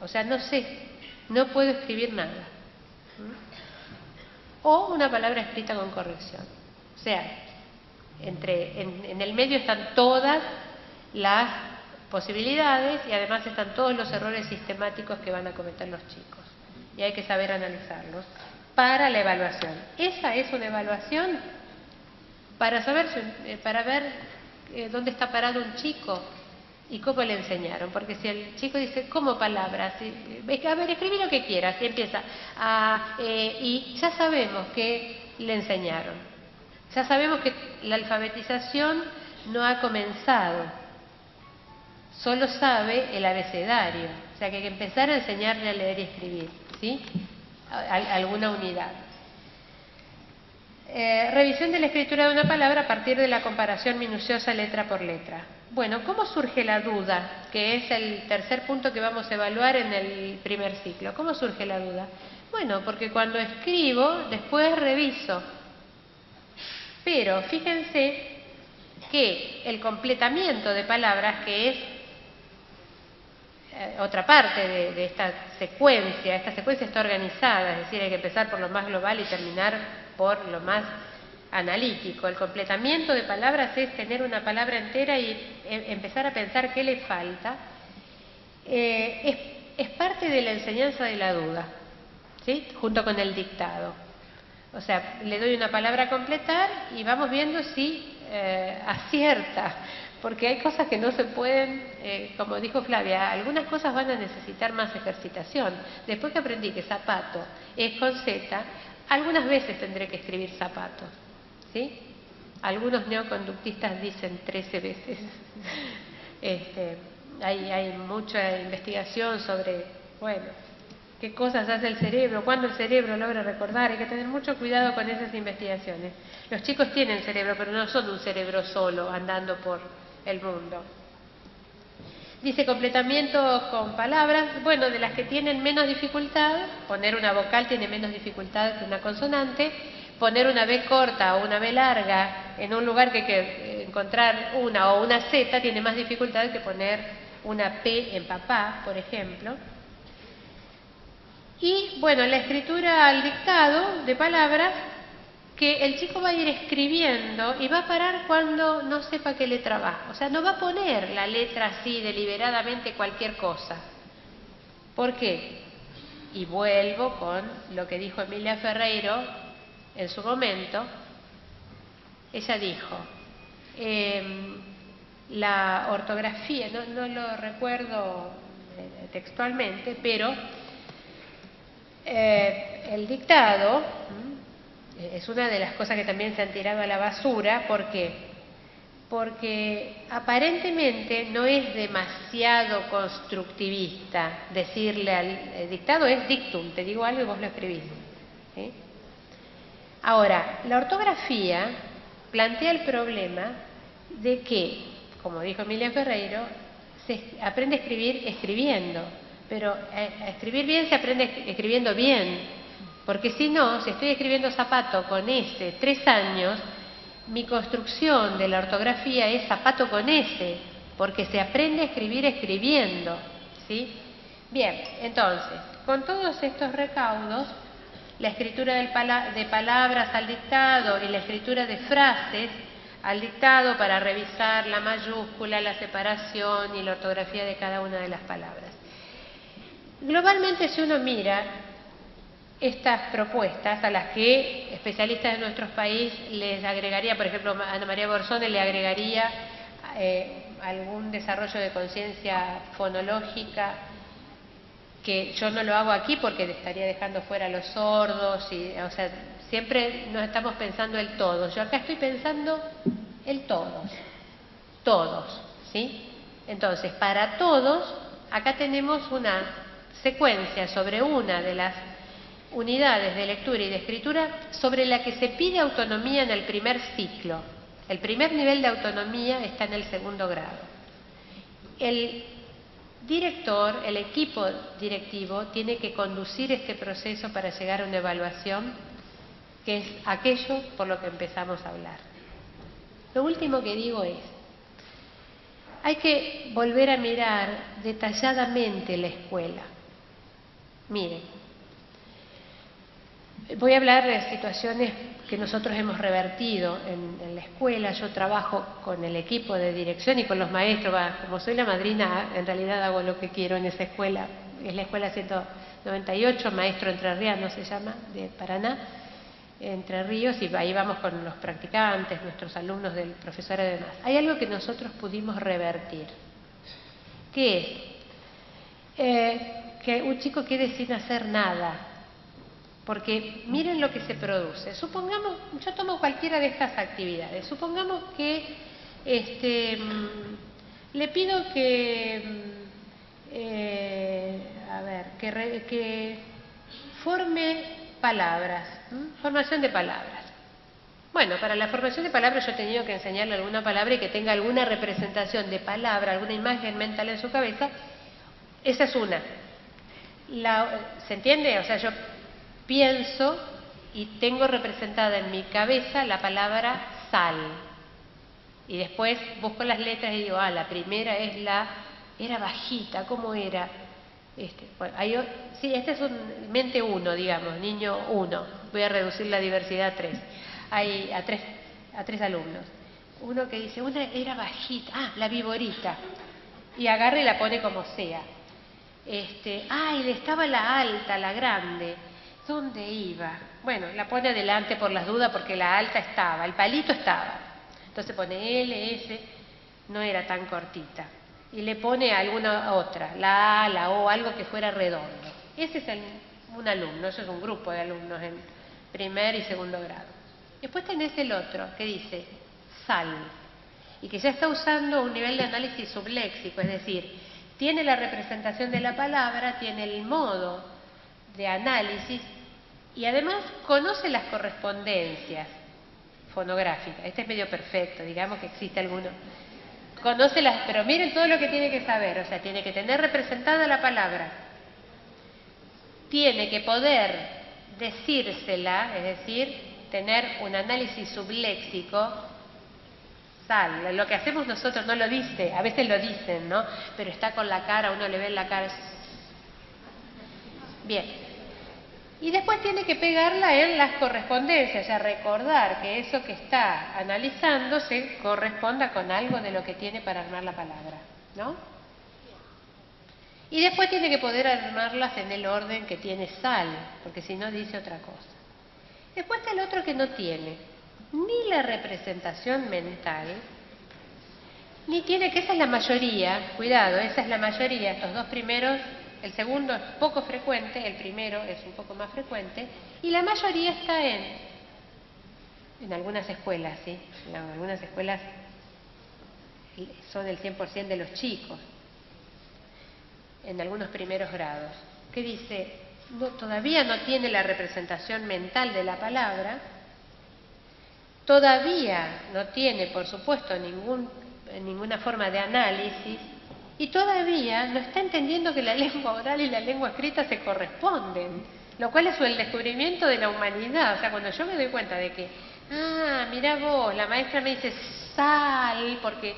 o sea, no sé, no puedo escribir nada. O una palabra escrita con corrección. O sea, en el medio están todas las posibilidades y además están todos los errores sistemáticos que van a cometer los chicos. Y hay que saber analizarlos para la evaluación. Esa es una evaluación para saber, para ver dónde está parado un chico y cómo le enseñaron. Porque si el chico dice, ¿cómo palabras? A ver, escribí lo que quieras. Y empieza y ya sabemos que le enseñaron. Ya sabemos que la alfabetización no ha comenzado. Solo sabe el abecedario. O sea que hay que empezar a enseñarle a leer y escribir. ¿Sí? Alguna unidad. Revisión de la escritura de una palabra a partir de la comparación minuciosa letra por letra. Bueno, ¿cómo surge la duda? Que es el tercer punto que vamos a evaluar en el primer ciclo. ¿Cómo surge la duda? Bueno, porque cuando escribo, después reviso. Pero fíjense que el completamiento de palabras, que es otra parte de esta secuencia está organizada, es decir, hay que empezar por lo más global y terminar por lo más analítico. El completamiento de palabras es tener una palabra entera y empezar a pensar qué le falta. Es parte de la enseñanza de la duda, ¿sí? Junto con el dictado. O sea, le doy una palabra a completar y vamos viendo si acierta. Porque hay cosas que no se pueden, como dijo Flavia, algunas cosas van a necesitar más ejercitación. Después que aprendí que zapato es con Z, algunas veces tendré que escribir zapato, ¿sí? Algunos neoconductistas dicen 13 veces. Hay mucha investigación sobre, bueno, qué cosas hace el cerebro, cuándo el cerebro logra recordar. Hay que tener mucho cuidado con esas investigaciones. Los chicos tienen cerebro, pero no son un cerebro solo andando por el mundo. Dice completamiento con palabras, bueno, de las que tienen menos dificultad. Poner una vocal tiene menos dificultad que una consonante. Poner una B corta o una B larga en un lugar que hay que encontrar una o una Z tiene más dificultad que poner una P en papá, por ejemplo. Y bueno, la escritura al dictado de palabras, que el chico va a ir escribiendo y va a parar cuando no sepa qué letra va. O sea, no va a poner la letra así deliberadamente cualquier cosa. ¿Por qué? Y vuelvo con lo que dijo Emilia Ferreiro en su momento. Ella dijo, la ortografía, no lo recuerdo textualmente, pero el dictado es una de las cosas que también se han tirado a la basura. ¿Por qué? Porque aparentemente no es demasiado constructivista decirle al dictado, es dictum, te digo algo y vos lo escribís, ¿sí? Ahora, la ortografía plantea el problema de que, como dijo Emilia Ferreiro, se aprende a escribir escribiendo, pero a escribir bien se aprende escribiendo bien. Porque si no, si estoy escribiendo zapato con S 3 años, mi construcción de la ortografía es zapato con S, porque se aprende a escribir escribiendo, ¿sí? Bien, entonces, con todos estos recaudos, la escritura de palabras al dictado y la escritura de frases al dictado para revisar la mayúscula, la separación y la ortografía de cada una de las palabras. Globalmente, si uno mira estas propuestas, a las que especialistas de nuestro país les agregaría, por ejemplo, Ana María Borzone le agregaría algún desarrollo de conciencia fonológica, que yo no lo hago aquí porque estaría dejando fuera a los sordos, o sea, siempre nos estamos pensando el todos. Yo acá estoy pensando el todos, ¿sí? Entonces, para todos, acá tenemos una secuencia sobre una de las unidades de lectura y de escritura sobre la que se pide autonomía en el primer ciclo. El primer nivel de autonomía está en el segundo grado. El director, el equipo directivo, tiene que conducir este proceso para llegar a una evaluación, que es aquello por lo que empezamos a hablar. Lo último que digo es, hay que volver a mirar detalladamente la escuela. Miren, voy a hablar de situaciones que nosotros hemos revertido en la escuela. Yo trabajo con el equipo de dirección y con los maestros. Como soy la madrina, en realidad hago lo que quiero en esa escuela. Es la escuela 198, Maestro Entrerriano se llama, de Paraná, Entre Ríos, y ahí vamos con los practicantes, nuestros alumnos del profesor y demás. Hay algo que nosotros pudimos revertir, que es que un chico quede sin hacer nada. Porque miren lo que se produce. Supongamos, yo tomo cualquiera de estas actividades. Supongamos que le pido que, que forme palabras, formación de palabras. Bueno, para la formación de palabras yo he tenido que enseñarle alguna palabra y que tenga alguna representación de palabra, alguna imagen mental en su cabeza. Esa es una. ¿Se entiende? O sea, yo pienso y tengo representada en mi cabeza la palabra sal. Y después busco las letras y digo, la primera es era bajita, ¿cómo era? Bueno, sí, este es un mente 1, digamos, niño 1. Voy a reducir la diversidad a 3. Hay a tres alumnos. Uno que dice, una era bajita, la viborita. Y agarra y la pone como sea. Y estaba la alta, la grande. ¿Dónde iba? Bueno, la pone adelante por las dudas porque la alta estaba, el palito estaba. Entonces pone L, S, no era tan cortita. Y le pone alguna otra, la A, la O, algo que fuera redondo. Ese es un alumno, eso es un grupo de alumnos en primer y segundo grado. Después tenés el otro que dice sal, y que ya está usando un nivel de análisis subléxico, es decir, tiene la representación de la palabra, tiene el modo de análisis y además conoce las correspondencias fonográficas. Este es medio perfecto, digamos que existe alguno. Conoce pero miren todo lo que tiene que saber, o sea, tiene que tener representada la palabra, tiene que poder decírsela, es decir, tener un análisis subléxico. Sal, lo que hacemos nosotros no lo dice, a veces lo dicen, ¿no? Pero está con la cara, uno le ve en la cara. Bien. Y después tiene que pegarla en las correspondencias, o sea, recordar que eso que está analizando se corresponda con algo de lo que tiene para armar la palabra, ¿no? Y después tiene que poder armarlas en el orden que tiene sal, porque si no dice otra cosa. Después está el otro que no tiene ni la representación mental, ni tiene, que esa es la mayoría, cuidado, esa es la mayoría, estos dos primeros. El segundo es poco frecuente, el primero es un poco más frecuente, y la mayoría está en algunas escuelas, ¿sí? En algunas escuelas son el 100% de los chicos, en algunos primeros grados, que dice, todavía no tiene la representación mental de la palabra, todavía no tiene, por supuesto, ninguna forma de análisis, y todavía no está entendiendo que la lengua oral y la lengua escrita se corresponden, lo cual es el descubrimiento de la humanidad. O sea, cuando yo me doy cuenta de que, mirá vos, la maestra me dice sal, porque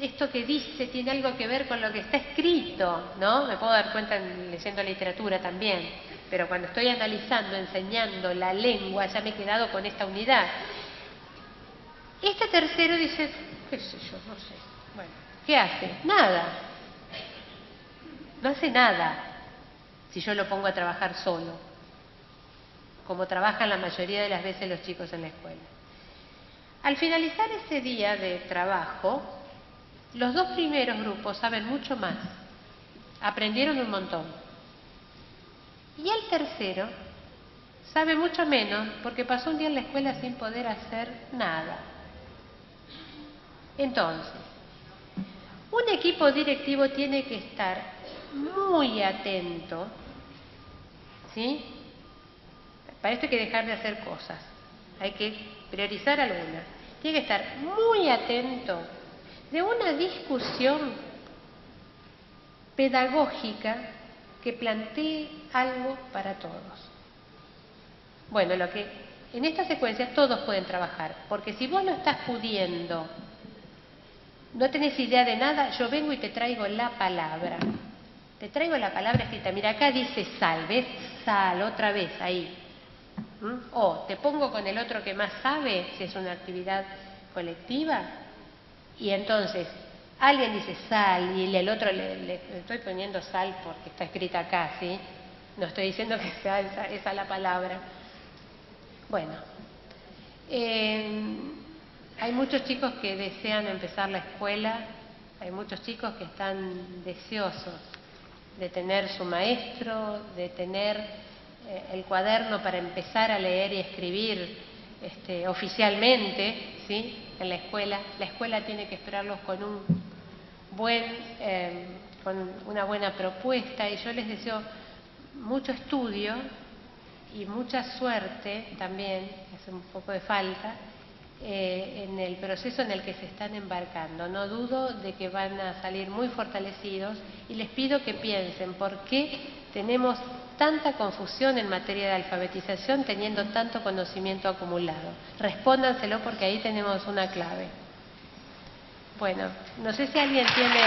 esto que dice tiene algo que ver con lo que está escrito, ¿no? Me puedo dar cuenta leyendo literatura también, pero cuando estoy analizando, enseñando la lengua, ya me he quedado con esta unidad. Este tercero dice, qué sé yo, no sé, bueno. ¿Qué hace? Nada. No hace nada si yo lo pongo a trabajar solo, como trabajan la mayoría de las veces los chicos en la escuela. Al finalizar ese día de trabajo, los dos primeros grupos saben mucho más, aprendieron un montón. Y el tercero sabe mucho menos porque pasó un día en la escuela sin poder hacer nada. Entonces, un equipo directivo tiene que estar muy atento, ¿sí? Para esto hay que dejar de hacer cosas, hay que priorizar algunas. Tiene que estar muy atento de una discusión pedagógica que plantee algo para todos. Bueno, lo que en esta secuencia todos pueden trabajar, porque si vos no estás pudiendo, no tenés idea de nada, yo vengo y te traigo la palabra. Te traigo la palabra escrita. Mira, acá dice sal, ¿ves? Sal, otra vez, ahí. O te pongo con el otro que más sabe, si es una actividad colectiva, y entonces alguien dice sal y el otro le estoy poniendo sal porque está escrita acá, ¿sí? No estoy diciendo que sea esa la palabra. Bueno, hay muchos chicos que desean empezar la escuela, hay muchos chicos que están deseosos de tener su maestro, de tener el cuaderno para empezar a leer y escribir oficialmente, ¿sí? En la escuela. La escuela tiene que esperarlos con con una buena propuesta, y yo les deseo mucho estudio y mucha suerte también, que hace un poco de falta, en el proceso en el que se están embarcando. No dudo de que van a salir muy fortalecidos, y les pido que piensen por qué tenemos tanta confusión en materia de alfabetización teniendo tanto conocimiento acumulado. Respóndanselo, porque ahí tenemos una clave. Bueno, no sé si alguien tiene...